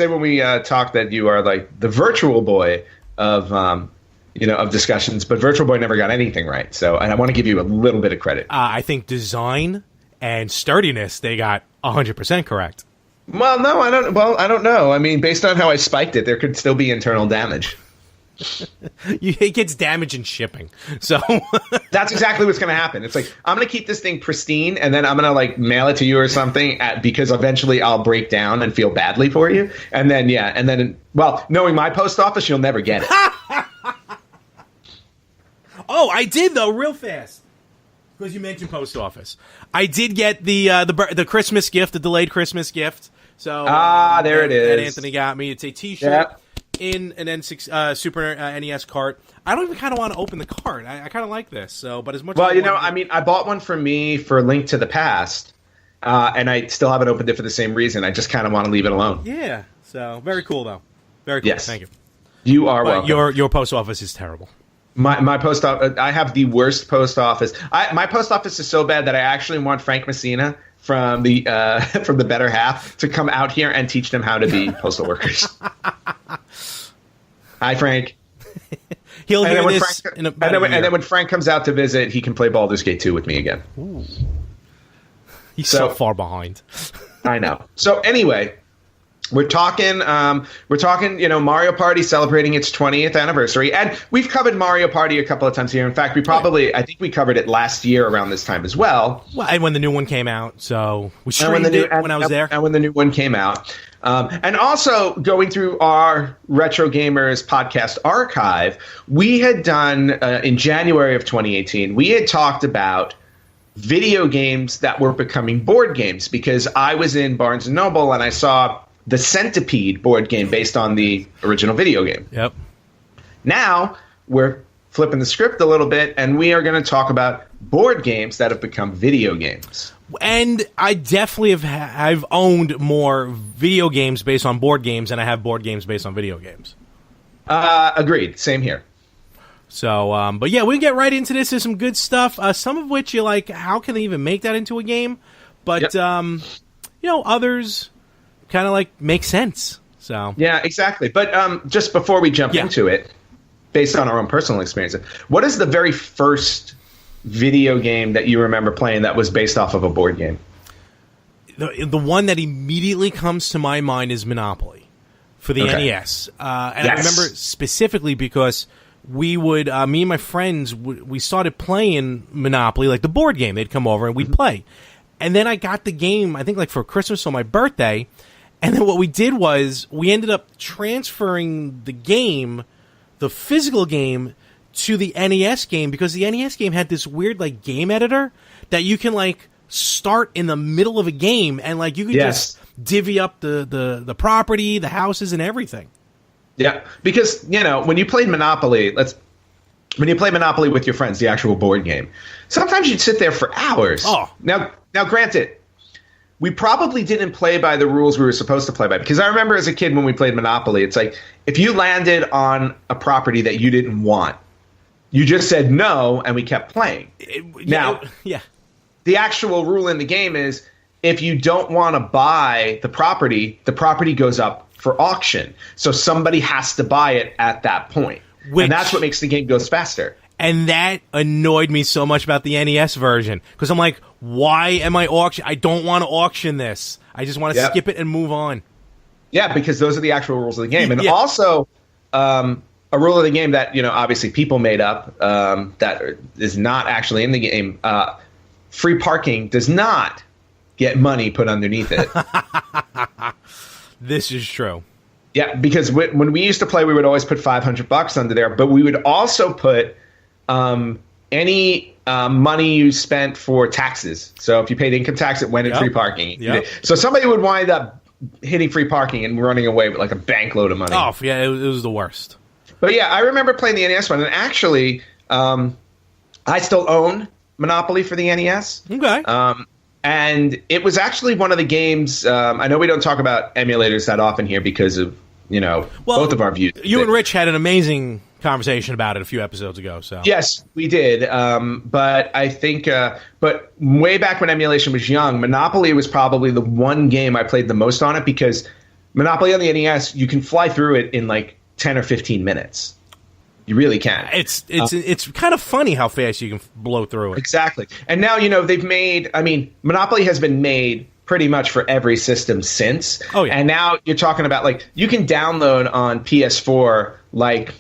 B: when we talked that you are like the virtual boy of of discussions, but Virtual Boy never got anything right. So, and I want to give you a little bit of credit.
A: I think design and sturdiness they got 100% correct.
B: Well, no, I don't. Well, I don't know. I mean, based on how I spiked it, there could still be internal damage.
A: It gets damage in shipping, so
B: that's exactly what's going to happen. It's like I'm going to keep this thing pristine, and then I'm going to like mail it to you or something, because eventually I'll break down and feel badly for you, and then well, knowing my post office, you'll never get it.
A: Oh, I did though, real fast, because you mentioned post office. I did get the Christmas gift, the delayed Christmas gift. So
B: there it is.
A: That Anthony got me. It's a T-shirt.
B: Yep.
A: In an N6 Super NES cart. I don't even kind of want to open the cart. I kind of like this. So, but as much.
B: Well, I bought one for me for Link to the Past, and I still haven't opened it for the same reason. I just kind of want to leave it alone.
A: Yeah. So very cool though. Very cool.
B: Yes.
A: Thank you.
B: You are welcome.
A: Your post office is terrible.
B: My post office. I have the worst post office. My post office is so bad that I actually want Frank Messina from the Better Half to come out here and teach them how to be postal workers. Hi, Frank.
A: He'll hear this in a better
B: and then when Frank comes out to visit, he can play Baldur's Gate 2 with me again.
A: Ooh. He's so far behind.
B: I know. So anyway, we're talking, Mario Party celebrating its 20th anniversary, and we've covered Mario Party a couple of times here. In fact, I think we covered it last year around this time as well.
A: Well, and when the new one came out, so we streamed it when I was there.
B: And when the new one came out. And also going through our Retro Gamers podcast archive, we had done, in January of 2018, we had talked about video games that were becoming board games, because I was in Barnes & Noble and I saw the Centipede board game based on the original video game.
A: Yep. Now
B: we're flipping the script a little bit, and we are going to talk about board games that have become video games.
A: And I definitely I've owned more video games based on board games than I have board games based on video games.
B: Agreed. Same here.
A: So, but yeah, we can get right into this. There's some good stuff. Some of which you're like, how can they even make that into a game? But, others kind of like make sense. So
B: yeah, exactly. But just before we jump into it, based on our own personal experience, what is the very first video game that you remember playing that was based off of a board game?
A: The one that immediately comes to my mind is Monopoly. for the NES. And I remember specifically because we would, me and my friends, we started playing Monopoly, like the board game. They'd come over and we'd play. And then I got the game, I think like for Christmas or my birthday. And then what we did was we ended up transferring the game, the physical game, to the NES game because the NES game had this weird like game editor that you can like start in the middle of a game and like you could just divvy up the property, the houses, and everything. Yeah,
B: because when you played Monopoly, when you play Monopoly with your friends, the actual board game, sometimes you'd sit there for hours.
A: Oh,
B: now granted, we probably didn't play by the rules we were supposed to play by because I remember as a kid when we played Monopoly, it's like if you landed on a property that you didn't want, you just said no, and we kept playing. The actual rule in the game is if you don't want to buy the property goes up for auction. So somebody has to buy it at that point. And that's what makes the game goes faster.
A: And that annoyed me so much about the NES version because I'm like, why am I auction? I don't want to auction this. I just want to skip it and move on.
B: Yeah, because those are the actual rules of the game. And also, a rule of the game that, obviously people made up that is not actually in the game. Free parking does not get money put underneath it.
A: This is true.
B: Yeah, because when we used to play, we would always put $500 under there, but we would also put any money you spent for taxes. So if you paid income tax, it went in free parking. Yep. So somebody would wind up hitting free parking and running away with like a bank load of money.
A: Oh, yeah, it was the worst.
B: But yeah, I remember playing the NES one, and actually, I still own Monopoly for the NES.
A: Okay.
B: And it was actually one of the games. I know we don't talk about emulators that often here because of both of our views.
A: You and Rich had an amazing conversation about it a few episodes ago. So
B: yes, we did. But I think, but way back when emulation was young, Monopoly was probably the one game I played the most on it because Monopoly on the NES, you can fly through it in like 10 or 15 minutes. You really can.
A: It's kind of funny how fast you can blow through it.
B: Exactly. And now, they've made, Monopoly has been made pretty much for every system since.
A: Oh, yeah.
B: And now you're talking about, like, you can download on PS4, like,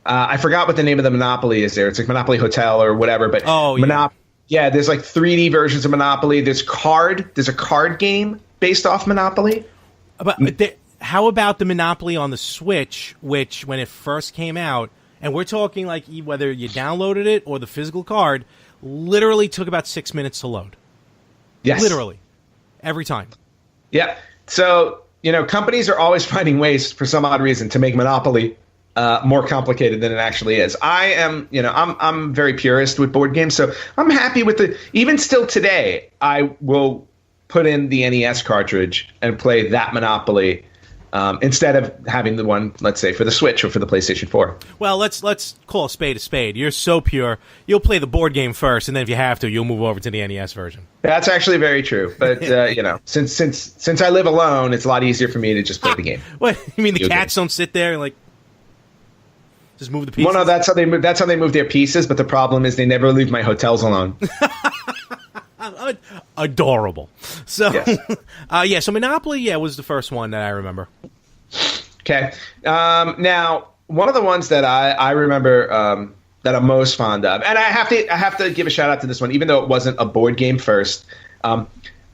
B: I forgot what the name of the Monopoly is there. It's like Monopoly Hotel or whatever. But yeah, there's like 3D versions of Monopoly. There's a card game based off Monopoly.
A: But how about the Monopoly on the Switch, which when it first came out, and we're talking like whether you downloaded it or the physical card, literally took about 6 minutes to load.
B: Yes.
A: Literally. Every time.
B: Yeah. So, companies are always finding ways for some odd reason to make Monopoly more complicated than it actually is. I am, I'm very purist with board games, so I'm happy with even still today, I will put in the NES cartridge and play that Monopoly instead of having the one, let's say, for the Switch or for the PlayStation 4. Well,
A: let's call a spade. You're so pure. You'll play the board game first, and then if you have to, you'll move over to the NES version.
B: That's actually very true. But since I live alone, it's a lot easier for me to just play the game.
A: What you mean? The cats don't sit there and like just move the pieces?
B: Well, no, that's how they move their pieces. But the problem is they never leave my hotels alone.
A: Adorable. So, yes. So Monopoly, was the first one that I remember.
B: Okay. Now, one of the ones that I remember that I'm most fond of, and I have to give a shout out to this one, even though it wasn't a board game first. I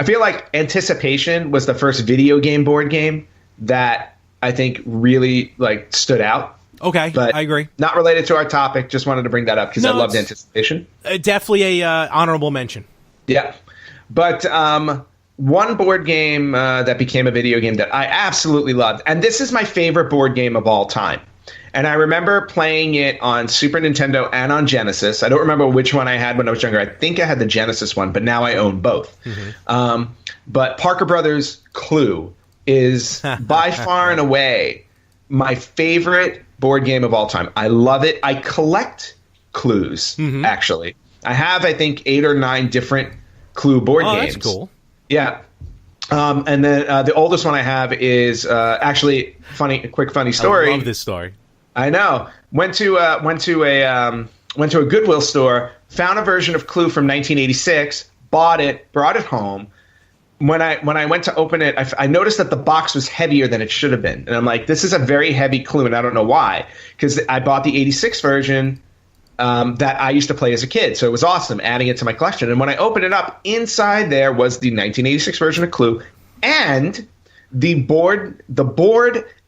B: feel like Anticipation was the first video game board game that I think really like stood out.
A: Okay,
B: but
A: I agree.
B: Not related to our topic. Just wanted to bring that up because I loved Anticipation.
A: Definitely a honorable mention.
B: Yeah. But one board game that became a video game that I absolutely loved, and this is my favorite board game of all time. And I remember playing it on Super Nintendo and on Genesis. I don't remember which one I had when I was younger. I think I had the Genesis one, but now I own both. Mm-hmm. But Parker Brothers' Clue is by far and away my favorite board game of all time. I love it. I collect Clues, actually. I have, I think, 8 or 9 different Clue board games.
A: That's cool.
B: Yeah. And then the oldest one I have is actually funny story.
A: I love this story.
B: I know. Went to a Goodwill store, found a version of Clue from 1986, bought it, brought it home, when I went to open it, I noticed that the box was heavier than it should have been. And I'm like, this is a very heavy Clue, and I don't know why. Because I bought the 86 version that I used to play as a kid. So it was awesome, adding it to my collection. And when I opened it up, inside there was the 1986 version of Clue and the board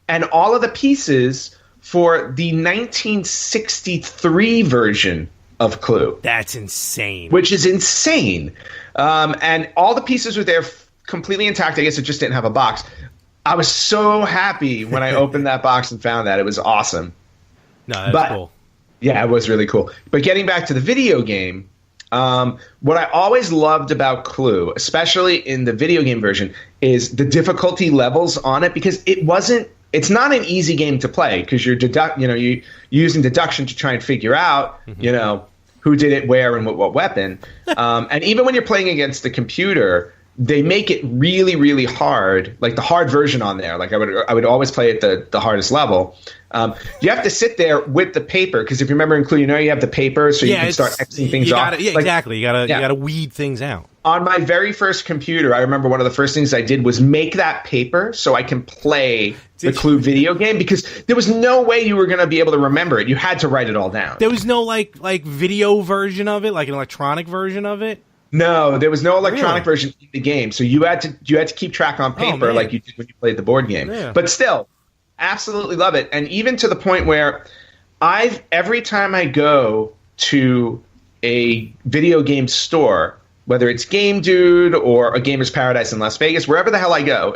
B: and all of the pieces for the 1963 version of Clue.
A: That's insane.
B: Which is insane. And all the pieces were there completely intact. I guess it just didn't have a box. I was so happy when I opened that box and found that. It was awesome.
A: No, that's cool.
B: Yeah, it was really cool. But getting back to the video game, what I always loved about Clue, especially in the video game version, is the difficulty levels on it, because it's not an easy game to play, because you're using deduction to try and figure out, who did it where and what weapon. And even when you're playing against the computer, they make it really, really hard, like the hard version on there. Like I would always play at the hardest level. You have to sit there with the paper, because if you remember in Clue, you have the paper, so you can start Xing things off.
A: Yeah, exactly. You gotta weed things out.
B: On my very first computer, I remember one of the first things I did was make that paper so I can play the Clue video game, because there was no way you were going to be able to remember it. You had to write it all down.
A: There was no like video version of it, like an electronic version of it?
B: No, there was no electronic version in the game, so you had to keep track on paper like you did when you played the board game. Yeah. But still, absolutely love it, and even to the point where every time I go to a video game store, whether it's Game Dude or a Gamer's Paradise in Las Vegas, wherever the hell I go,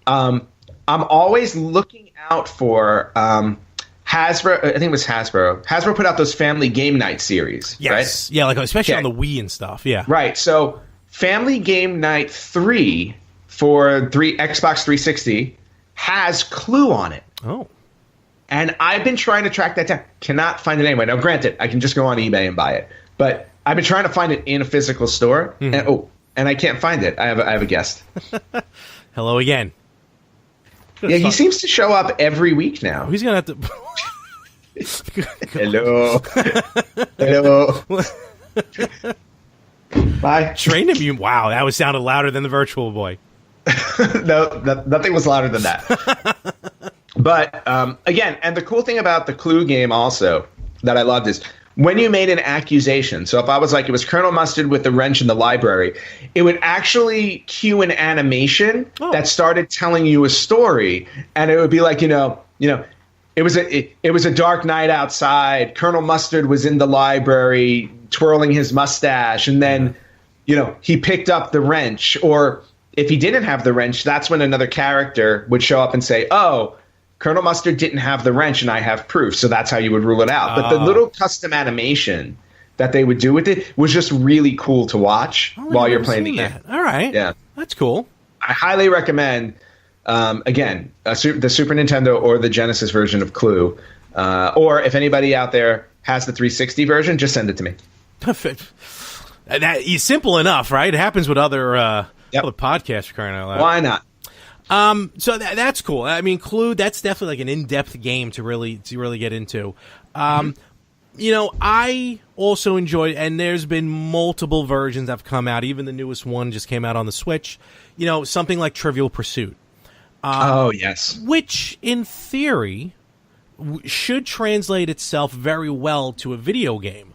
B: I'm always looking out for Hasbro. I think it was Hasbro. Hasbro put out those Family Game Night series, right?
A: Yeah, like especially on the Wii and stuff. Yeah,
B: right. So Family Game Night 3 for Xbox 360 has Clue on it.
A: Oh.
B: And I've been trying to track that down. Cannot find it anyway. Now, granted, I can just go on eBay and buy it, but I've been trying to find it in a physical store, and I can't find it. I have a guest.
A: Hello again.
B: Yeah, he seems to show up every week now.
A: He's gonna have to.
B: Hello. Hello. Bye.
A: Train him. Wow, that sounded louder than the Virtual Boy.
B: No, nothing was louder than that. But again, and the cool thing about the Clue game also that I loved is when you made an accusation. So if I was like, it was Colonel Mustard with the wrench in the library, it would actually cue an animation that started telling you a story, and it would be like, it was a dark night outside. Colonel Mustard was in the library twirling his mustache, and then, he picked up the wrench. Or if he didn't have the wrench, that's when another character would show up and say, "Oh, Colonel Mustard didn't have the wrench, and I have proof." So that's how you would rule it out. But the little custom animation that they would do with it was just really cool to watch while you're playing the game.
A: All right.
B: Yeah.
A: That's cool.
B: I highly recommend, again, the Super Nintendo or the Genesis version of Clue. Or if anybody out there has the 360 version, just send it to me.
A: That is simple enough, right? It happens with other podcasts, for crying out loud.
B: Why not?
A: So that's cool. I mean, Clue, that's definitely like an in-depth game to really get into. I also enjoyed, and there's been multiple versions that have come out. Even the newest one just came out on the Switch. Something like Trivial Pursuit.
B: Oh, yes.
A: Which, in theory, should translate itself very well to a video game.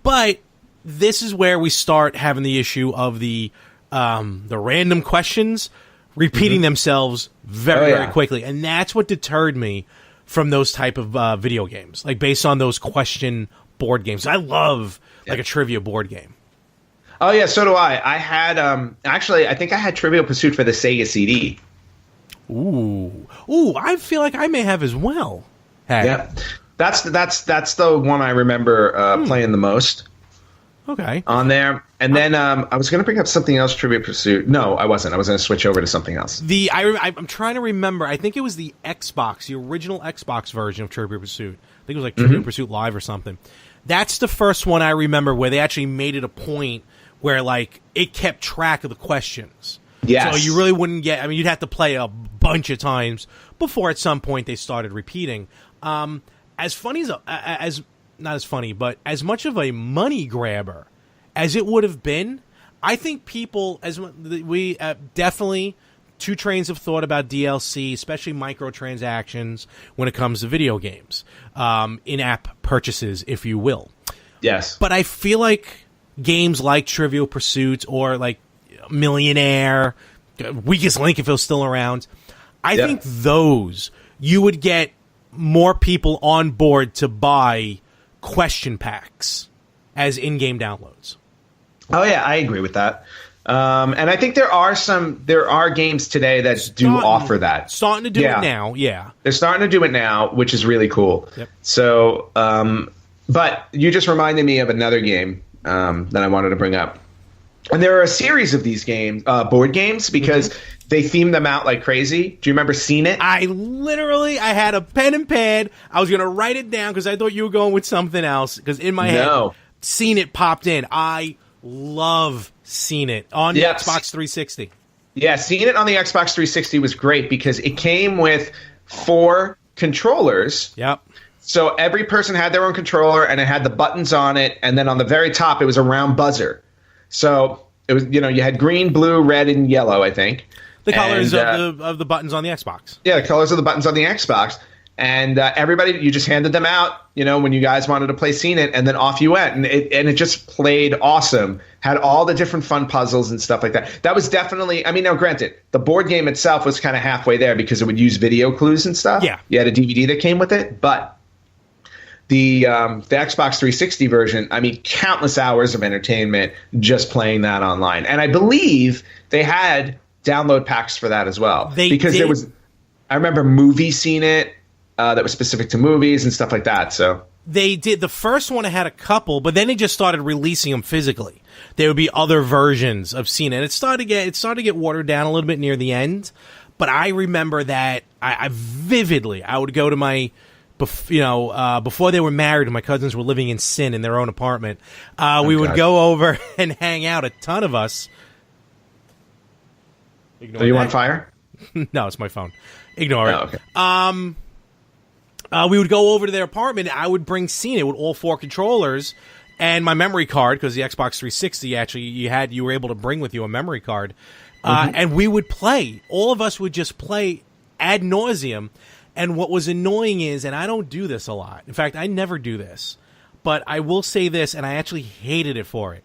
A: But this is where we start having the issue of the random questions repeating themselves very quickly. And that's what deterred me from those type of video games, like based on those question board games. I love like a trivia board game.
B: Oh, yeah, so do I. I had, I think I had Trivial Pursuit for the Sega CD.
A: Ooh, I feel like I may have as well. Hey.
B: Yeah, that's the one I remember playing the most.
A: Okay.
B: On there. And then I was going to bring up something else, Trivial Pursuit. No, I wasn't. I was going to switch over to something else.
A: I'm trying to remember. I think it was the original Xbox version of Trivial Pursuit. I think it was like Trivial Pursuit Live or something. That's the first one I remember where they actually made it a point where, like, it kept track of the questions.
B: Yes.
A: So you really wouldn't get... I mean, you'd have to play a bunch of times before at some point they started repeating. As funny as not as funny, but as much of a money grabber as it would have been, I think people, as we definitely, two trains of thought about DLC, especially microtransactions when it comes to video games, in-app purchases, if you will.
B: Yes.
A: But I feel like games like Trivial Pursuit or like Millionaire, Weakest Link if it was still around, I think those, you would get more people on board to buy question packs as in-game downloads.
B: Oh yeah, I agree with that. And I think there are games today that do offer that.
A: Starting to do it now, yeah.
B: They're starting to do it now, which is really cool.
A: Yep.
B: So, but you just reminded me of another game that I wanted to bring up. And there are a series of these games, board games, because they theme them out like crazy. Do you remember Seen It?
A: I had a pen and pad. I was going to write it down because I thought you were going with something else. Because in my head, Seen It popped in. I love Seen It on the Xbox 360.
B: Yeah, Seen It on the Xbox 360 was great because it came with 4 controllers.
A: Yep.
B: So every person had their own controller, and it had the buttons on it. And then on the very top, it was a round buzzer. So it was, you had green, blue, red, and yellow, I think.
A: The colors of the buttons on the Xbox.
B: Yeah, the colors of the buttons on the Xbox. And everybody, you just handed them out, when you guys wanted to play Seen It, and then off you went. And it just played awesome. Had all the different fun puzzles and stuff like that. That was definitely, now granted, the board game itself was kind of halfway there because it would use video clues and stuff.
A: Yeah.
B: You had a DVD that came with it, but the Xbox 360 version, countless hours of entertainment just playing that online. And I believe they had download packs for that as well. There was, I remember Seen It that was specific to movies and stuff like that. So
A: they did. The first one had a couple, but then they just started releasing them physically. There would be other versions of Seen It. It started to get watered down a little bit near the end. But I remember that I vividly, I would go to my, before they were married and my cousins were living in sin in their own apartment, we would go over and hang out, a ton of us.
B: Are you on fire?
A: No, it's my phone. Ignore it.
B: Okay.
A: We would go over to their apartment. I would bring Seen It with all 4 controllers and my memory card, because the Xbox 360 actually you were able to bring with you a memory card, and we would play. All of us would just play ad nauseum. And what was annoying is, and I don't do this a lot. In fact, I never do this, but I will say this, and I actually hated it for it.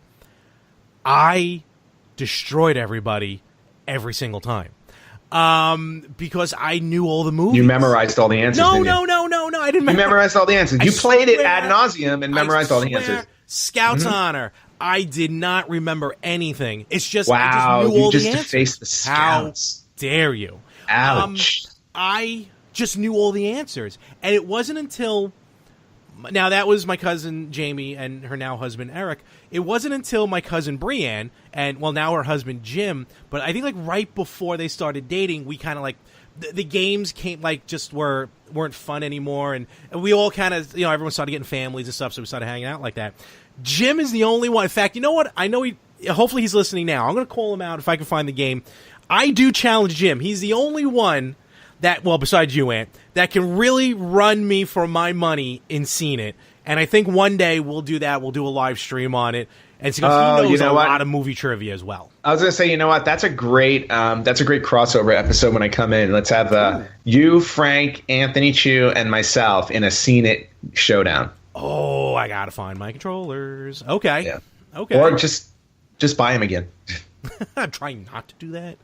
A: I destroyed everybody every single time. Because I knew all the movies.
B: You memorized all the answers.
A: No.
B: I didn't. You memorized all the answers. You played it ad nauseum and memorized all the answers.
A: Scouts honor. I did not remember anything. It's just
B: wow.
A: I just knew all the answers.
B: You just defaced the Scouts.
A: How dare you?
B: Ouch.
A: I just knew all the answers, and it wasn't until now that was my cousin Jamie and her now husband Eric. It wasn't until my cousin Brianne and now her husband Jim, but I think like right before they started dating, we kind of like the games came just weren't fun anymore, and we all kind of everyone started getting families and stuff, so we started hanging out like that. Jim is the only one. In fact, you know what? I know hopefully he's listening now. I'm going to call him out if I can find the game. I do challenge Jim. He's the only one that, besides you, Ant, that can really run me for my money in Seen It. And I think one day we'll do that. We'll do a live stream on it. And he knows a lot of movie trivia as well.
B: I was going to say, that's a great crossover episode when I come in. Let's have you, Frank, Anthony Chu, and myself in a Seen It showdown.
A: Oh, I got to find my controllers. Okay.
B: Yeah.
A: Okay.
B: Or just buy them again.
A: I'm trying not to do that.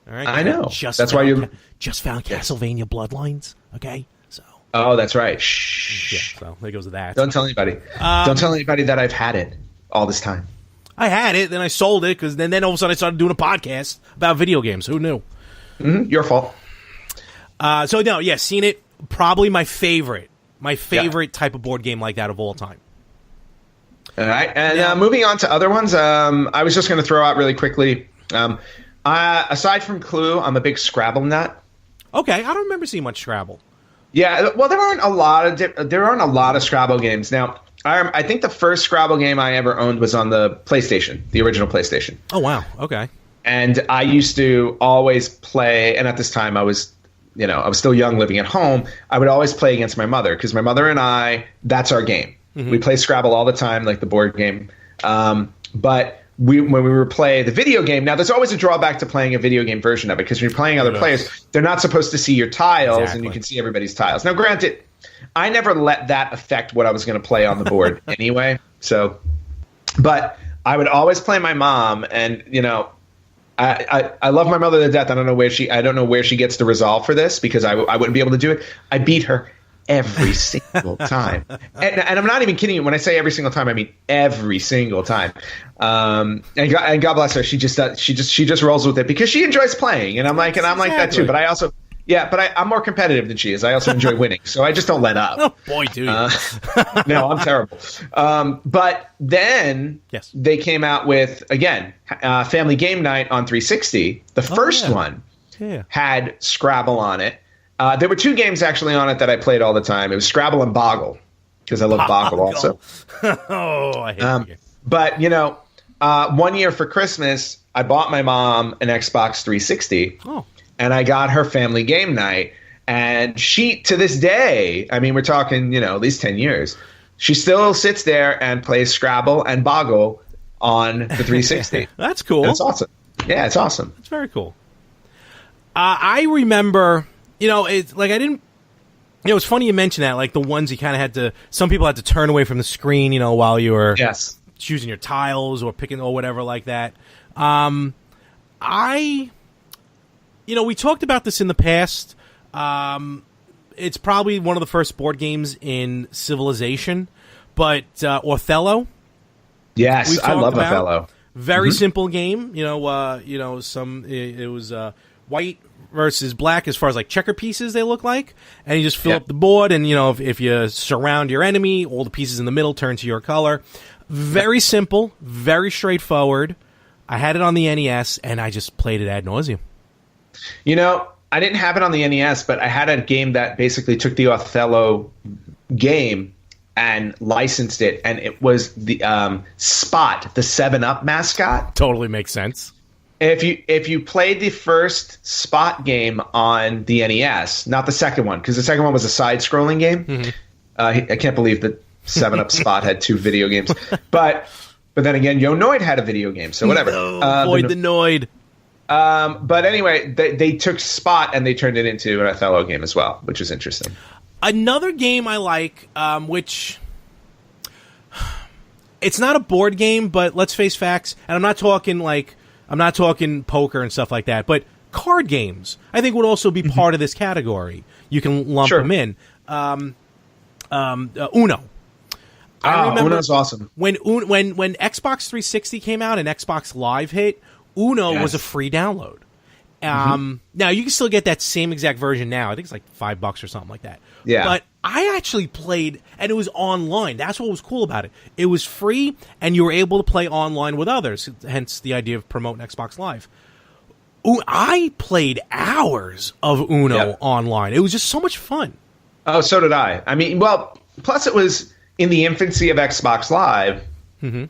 A: All right.
B: I know.
A: That's why you just found Castlevania Bloodlines. Okay. So.
B: Oh, that's right. Shh.
A: Yeah. So there goes with that.
B: Don't tell anybody. Don't tell anybody that I've had it all this time.
A: I had it, then I sold it because then all of a sudden I started doing a podcast about video games. Who knew?
B: Mm-hmm. Your fault.
A: Seen It. Probably my favorite type of board game like that of all time.
B: All right, and moving on to other ones, I was just going to throw out really quickly. Aside from Clue, I'm a big Scrabble nut.
A: Okay, I don't remember seeing much Scrabble.
B: Yeah, well, there aren't a lot of Scrabble games now. I think the first Scrabble game I ever owned was on the PlayStation, the original PlayStation.
A: Oh wow, okay.
B: And I used to always play, and at this time I was still young, living at home. I would always play against my mother because my mother and I, that's our game. Mm-hmm. We play Scrabble all the time, like the board game. But when we were playing the video game. Now, there's always a drawback to playing a video game version of it, because when you're playing other players, they're not supposed to see your tiles, and you can see everybody's tiles. Now, granted, I never let that affect what I was going to play on the board anyway. So, but I would always play my mom, and I love my mother to death. I don't know where she gets the resolve for this, because I wouldn't be able to do it. I beat her every single time, and I'm not even kidding you. When I say every single time, I mean every single time. And God bless her. She just rolls with it because she enjoys playing, and I'm like that too. But I also. Yeah, but I'm more competitive than she is. I also enjoy winning, so I just don't let up.
A: Oh, boy, dude.
B: No, I'm terrible. But then they came out with, again, Family Game Night on 360. The first one had Scrabble on it. There were two games actually on it that I played all the time. It was Scrabble and Boggle, because I love Boggle also.
A: Oh, I hate it.
B: But, 1 year for Christmas, I bought my mom an Xbox 360. Oh. And I got her Family Game Night, and she, to this day, I mean, we're talking, at least 10 years, she still sits there and plays Scrabble and Boggle on the 360.
A: That's cool.
B: And it's awesome. Yeah, it's awesome.
A: It's very cool. I remember, it's like I didn't, it's funny you mention that, like the ones you kind of had to, some people had to turn away from the screen, while you were choosing your tiles or picking or whatever like that. We talked about this in the past. It's probably one of the first board games in Civilization, but Othello.
B: Yes, I love Othello.
A: Very simple game. It was white versus black as far as like checker pieces they look like, and you just fill up the board, and if you surround your enemy, all the pieces in the middle turn to your color. Very simple, very straightforward. I had it on the NES, and I just played it ad nauseum.
B: I didn't have it on the NES, but I had a game that basically took the Othello game and licensed it, and it was the Spot, the 7-Up mascot.
A: Totally makes sense.
B: If you played the first Spot game on the NES, not the second one, because the second one was a side-scrolling game. I can't believe that 7-Up Spot had two video games, but then again, Yo Noid had a video game, so whatever.
A: Avoid the Noid.
B: But anyway, they took Spot and they turned it into an Othello game as well, which is interesting.
A: Another game I like, which it's not a board game, but let's face facts, and I'm not talking poker and stuff like that, but card games I think would also be part of this category. You can lump them in. Uno. I remember
B: Uno's awesome.
A: When Xbox 360 came out and Xbox Live hit, Uno was a free download. Now, you can still get that same exact version now. I think it's like $5 or something like that.
B: Yeah.
A: But I actually played, and it was online. That's what was cool about it. It was free, and you were able to play online with others, hence the idea of promoting Xbox Live. I played hours of Uno online. It was just so much fun.
B: Oh, so did I. I mean, well, plus it was in the infancy of Xbox Live,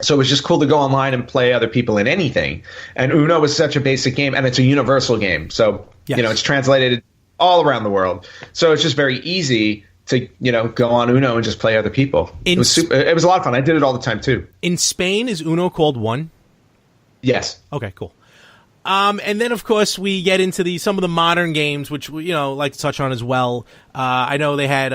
B: so it was just cool to go online and play other people in anything. And Uno was such a basic game, and it's a universal game. So, it's translated all around the world. So it's just very easy to, go on Uno and just play other people. It was a lot of fun. I did it all the time, too.
A: In Spain, is Uno called one?
B: Yes.
A: Okay, cool. And then, of course, we get into some of the modern games, which we, like to touch on as well. I know they had,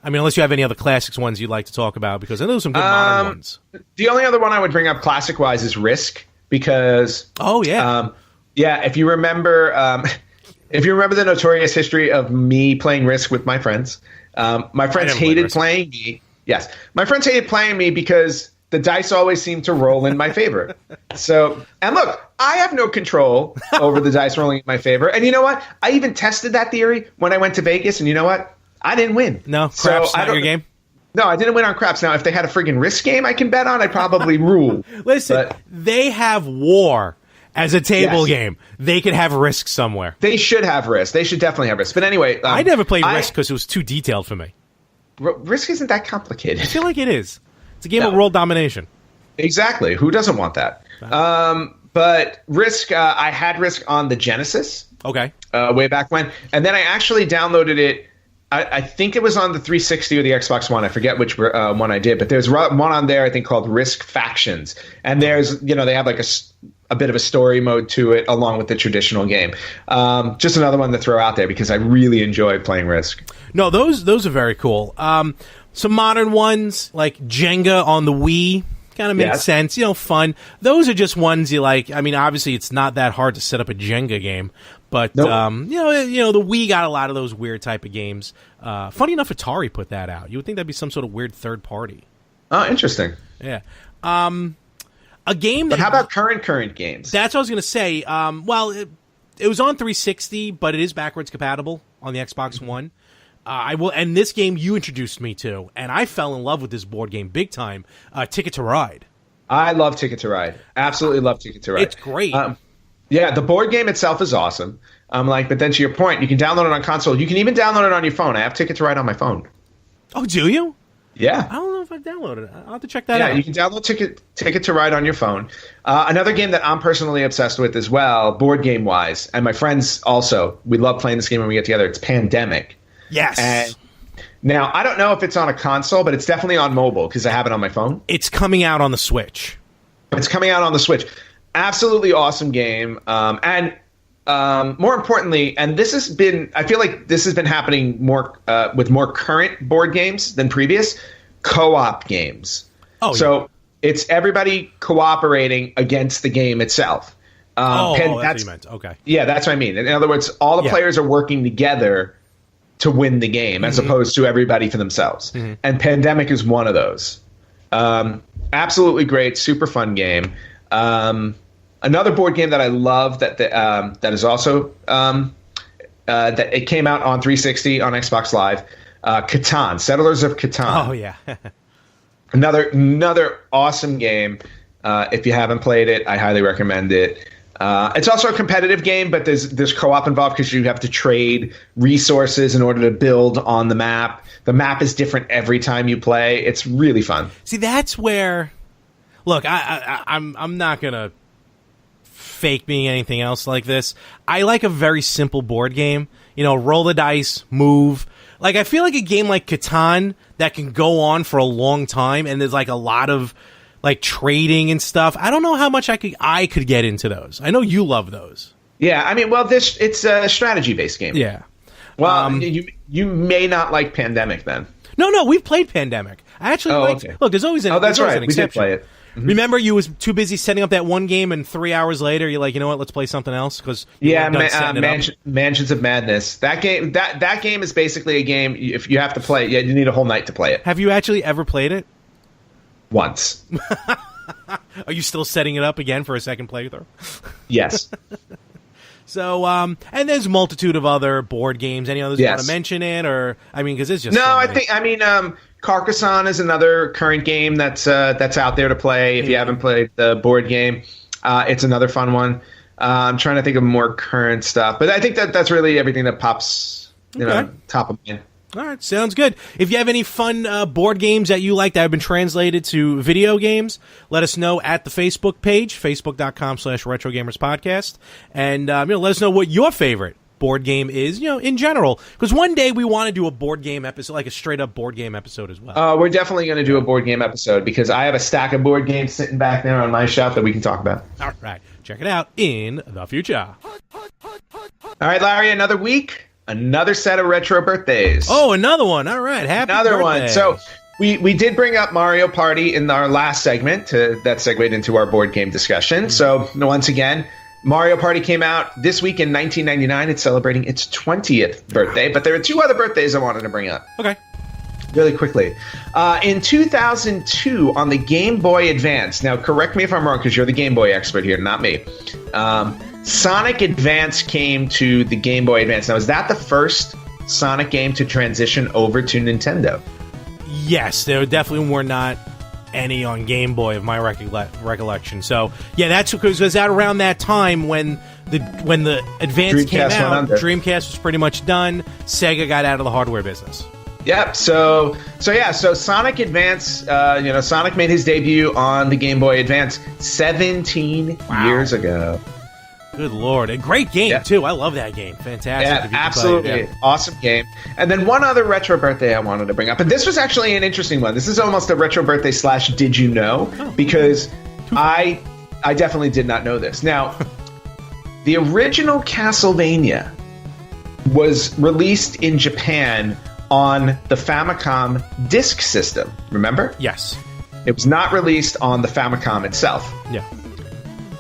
A: unless you have any other classics ones you'd like to talk about, because I know some good modern ones.
B: The only other one I would bring up classic-wise is Risk, because...
A: Oh, yeah.
B: If you remember the notorious history of me playing Risk with my friends, my friends hated playing me. Yes. My friends hated playing me because... the dice always seem to roll in my favor. So, and look, I have no control over the dice rolling in my favor. And you know what? I even tested that theory when I went to Vegas, and you know what? I didn't win.
A: No, craps not your game?
B: No, I didn't win on craps. Now, if they had a friggin' Risk game I can bet on, I'd probably rule.
A: Listen, they have War as a table game. They could have Risk somewhere.
B: They should have Risk. They should definitely have Risk. But anyway...
A: I never played Risk because it was too detailed for me.
B: Risk isn't that complicated.
A: I feel like it is. It's a game of world domination.
B: Exactly. Who doesn't want that? But Risk, I had Risk on the Genesis.
A: Okay.
B: Way back when. And then I actually downloaded it I think it was on the 360 or the Xbox One. I forget which one I did, but there's one on there I think called Risk Factions, and there's they have like a bit of a story mode to it along with the traditional game. Just another one to throw out there because I really enjoy playing Risk.
A: No, those are very cool. Some modern ones like Jenga on the Wii kind of makes sense. Fun. Those are just ones you like. I mean, obviously it's not that hard to set up a Jenga game. But nope. The Wii got a lot of those weird type of games. Funny enough, Atari put that out. You would think that'd be some sort of weird third party.
B: Oh, interesting.
A: Yeah. A game.
B: But how about current games?
A: That's what I was going to say. It was on 360, but it is backwards compatible on the Xbox One. And this game you introduced me to, and I fell in love with this board game big time. Ticket to Ride.
B: I love Ticket to Ride. Absolutely love Ticket to Ride.
A: It's great.
B: Yeah, the board game itself is awesome. But then to your point, you can download it on console. You can even download it on your phone. I have Ticket to Ride on my phone.
A: Oh, do you?
B: Yeah.
A: I don't know if I've downloaded it. I'll have to check that out.
B: Yeah, you can download Ticket to Ride on your phone. Another game that I'm personally obsessed with as well, board game wise, and my friends also. We love playing this game when we get together. It's Pandemic.
A: Yes.
B: And now I don't know if it's on a console, but it's definitely on mobile because I have it on my phone.
A: It's coming out on the Switch.
B: It's coming out on the Switch. Absolutely awesome game. And more importantly, and I feel like this has been happening more with more current board games than previous, co-op games.
A: Oh,
B: so it's everybody cooperating against the game itself.
A: That's what you meant. Okay.
B: Yeah, that's what I mean. In other words, all the players are working together to win the game as opposed to everybody for themselves. Mm-hmm. And Pandemic is one of those. Absolutely great, super fun game. Another board game that I love that is also that it came out on 360 on Xbox Live, Catan, Settlers of Catan.
A: Oh yeah,
B: another awesome game. If you haven't played it, I highly recommend it. It's also a competitive game, but there's co-op involved because you have to trade resources in order to build on the map. The map is different every time you play. It's really fun.
A: See, that's where. Look, I'm not gonna fake being anything else like this. I like a very simple board game. Roll the dice, move. Like, I feel like a game like Catan that can go on for a long time, and there's like a lot of like trading and stuff. I don't know how much I could get into those. I know you love those.
B: Yeah, I mean, well, it's a strategy-based game.
A: Yeah.
B: Well, you may not like Pandemic then.
A: No, we've played Pandemic. I actually
B: okay.
A: Look, there's always an
B: that's right.
A: An exception.
B: We did play it. Mm-hmm.
A: Remember, you was too busy setting up that one game, and 3 hours later, you're like, you know what? Let's play something else because
B: Mansions of Madness. That game, that game is basically a game. If you have to play it, you need a whole night to play it.
A: Have you actually ever played it?
B: Once.
A: Are you still setting it up again for a second playthrough?
B: Yes.
A: So, and there's a multitude of other board games. Any others you want to mention it, or because it's just
B: Carcassonne is another current game that's out there to play. If you haven't played the board game, it's another fun one. I'm trying to think of more current stuff, but I think that's really everything that pops, top of mind.
A: All right, sounds good. If you have any fun board games that you like that have been translated to video games, let us know at the Facebook page, facebook.com/RetroGamersPodcast, and let us know what your favorite board game is, in general. Because one day we want to do a board game episode, like a straight-up board game episode as well.
B: We're definitely going to do a board game episode because I have a stack of board games sitting back there on my shelf that we can talk about.
A: All right, check it out in the future.
B: All right, Larry, another week. Another set of retro birthdays.
A: Oh, another one. All right. Happy birthday.
B: One. So we did bring up Mario Party in our last segment that segued into our board game discussion. Mm-hmm. So once again, Mario Party came out this week in 1999. It's celebrating its 20th birthday. But there are two other birthdays I wanted to bring up.
A: Okay.
B: Really quickly. In 2002, on the Game Boy Advance. Now, correct me if I'm wrong, because you're the Game Boy expert here, not me. Sonic Advance came to the Game Boy Advance. Now, is that the first Sonic game to transition over to Nintendo?
A: Yes, there definitely were not any on Game Boy of my recollection. So, yeah, that's because it was at around that time when the Advance
B: Dreamcast
A: came out.
B: Went under.
A: Dreamcast was pretty much done. Sega got out of the hardware business.
B: Yep. So Sonic Advance. Sonic made his debut on the Game Boy Advance 17 years ago.
A: Good Lord. A great game, too. I love that game. Fantastic.
B: Yeah, absolutely. Awesome game. And then one other retro birthday I wanted to bring up. And this was actually an interesting one. This is almost a retro birthday / did you know? Because I definitely did not know this. Now, the original Castlevania was released in Japan on the Famicom disk system. Remember?
A: Yes.
B: It was not released on the Famicom itself.
A: Yeah.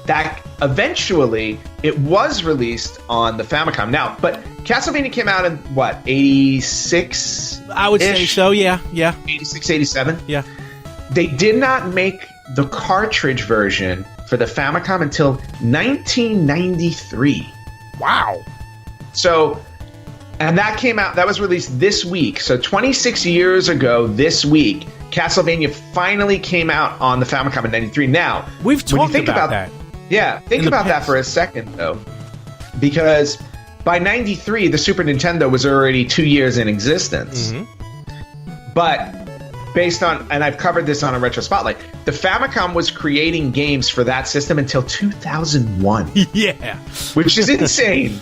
B: That eventually it was released on the Famicom. Now, but Castlevania came out in what, 86?
A: I would say so, yeah.
B: 86, 87?
A: Yeah.
B: They did not make the cartridge version for the Famicom until 1993.
A: Wow.
B: So, and that came out, that was released this week. So 26 years ago this week, Castlevania finally came out on the Famicom in 93. Now,
A: we've talked about that.
B: Yeah, think about that for a second, though. Because by 93, the Super Nintendo was already 2 years in existence. Mm-hmm. But based on, and I've covered this on a Retro Spotlight, the Famicom was creating games for that system until 2001.
A: Yeah.
B: Which is insane.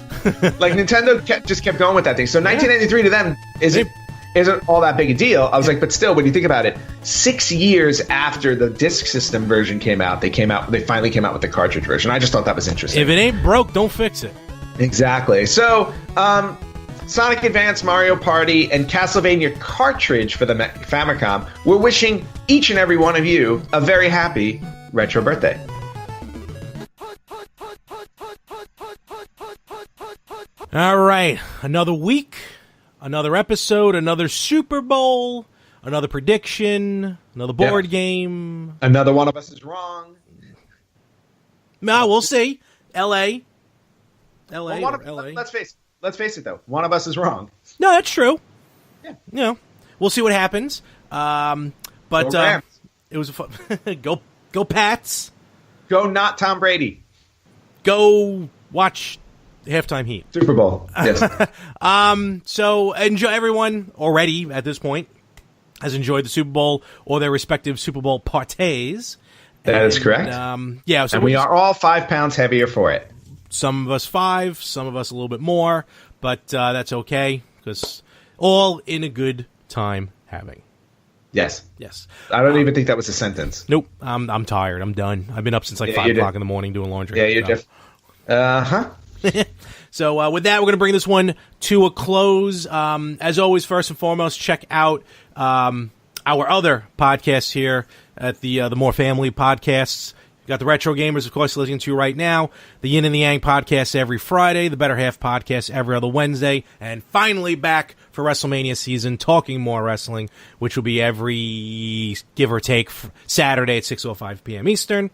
B: Like, Nintendo just kept going with that thing. So 1993 to them isn't all that big a deal. I was like, but still, when you think about it, 6 years after the disc system version came out, they finally came out with the cartridge version. I just thought that was interesting.
A: If it ain't broke, don't fix it.
B: Exactly. So, Sonic Advance, Mario Party, and Castlevania cartridge for the Famicom, we're wishing each and every one of you a very happy retro birthday.
A: All right, another week. Another episode, another Super Bowl, another prediction, another board game.
B: Another one of us is wrong.
A: No, we'll see. L.A.
B: Let's face it, though. One of us is wrong.
A: No, that's true.
B: Yeah.
A: You know, we'll see what happens. But it was a fun. Go Pats.
B: Go not Tom Brady.
A: Go watch Halftime Heat.
B: Super Bowl. Yes.
A: So enjoy, everyone already at this point has enjoyed the Super Bowl or their respective Super Bowl parties.
B: That is correct.
A: Yeah. So
B: and we are all 5 pounds heavier for it.
A: Some of us 5, some of us a little bit more, but that's okay because all in a good time having.
B: Yes.
A: I
B: don't even think that was a sentence.
A: Nope. I'm tired. I'm done. I've been up since 5 o'clock in the morning doing laundry.
B: Yeah, you're just.
A: So with that, we're going to bring this one to a close. As always, first and foremost, check out our other podcasts here at the More Family Podcasts. You got the Retro Gamers, of course, listening to right now. The Yin and the Yang podcast every Friday. The Better Half podcast every other Wednesday. And finally back for WrestleMania season, talking more wrestling, which will be every, give or take, Saturday at 6:05 p.m. Eastern.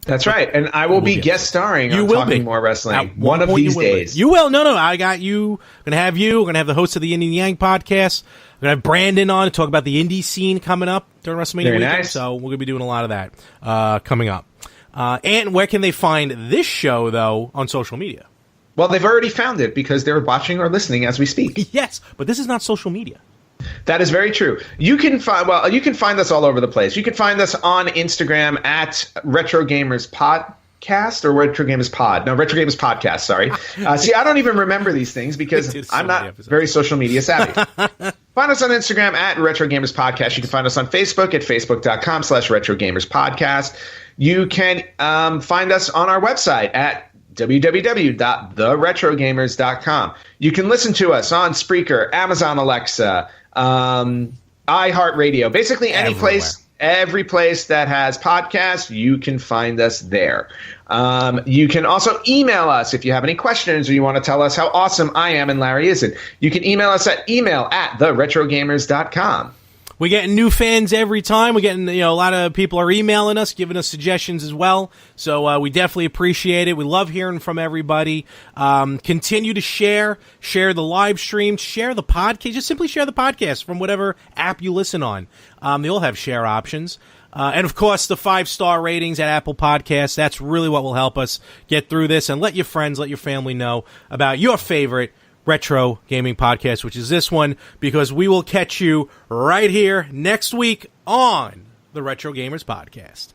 B: That's right, and I will be guest starring on Talking More Wrestling one of these days.
A: You will. No, I got you. I'm going to have you. We're going to have the host of the Yin and the Yang podcast. We're going to have Brandon on to talk about the indie scene coming up during WrestleMania weekend.
B: Nice.
A: So we're going to be doing a lot of that coming up. And where can they find this show, though, on social media?
B: Well, they've already found it because they're watching or listening as we speak.
A: Yes, but this is not social media.
B: That is very true. You can find us all over the place. You can find us on Instagram at Retro Gamers Podcast or Retro Gamers Pod. No, Retro Gamers Podcast, sorry. See, I don't even remember these things because I'm not very social media savvy. Find us on Instagram at Retro Gamers Podcast. You can find us on Facebook at facebook.com/Retro Gamers Podcast. You can find us on our website at www.theretrogamers.com. You can listen to us on Spreaker, Amazon Alexa, iHeartRadio, basically every place that has podcasts, you can find us there. You can also email us if you have any questions or you want to tell us how awesome I am and Larry isn't. You can email us at email@theretrogamers.com.
A: We're getting new fans every time. We're getting, a lot of people are emailing us, giving us suggestions as well. So we definitely appreciate it. We love hearing from everybody. Continue to share the live stream, share the podcast. Just simply share the podcast from whatever app you listen on. They all have share options. And, of course, the 5-star ratings at Apple Podcasts. That's really what will help us get through this. And let your friends, let your family know about your favorite retro gaming podcast, which is this one, because we will catch you right here next week on the Retro Gamers Podcast.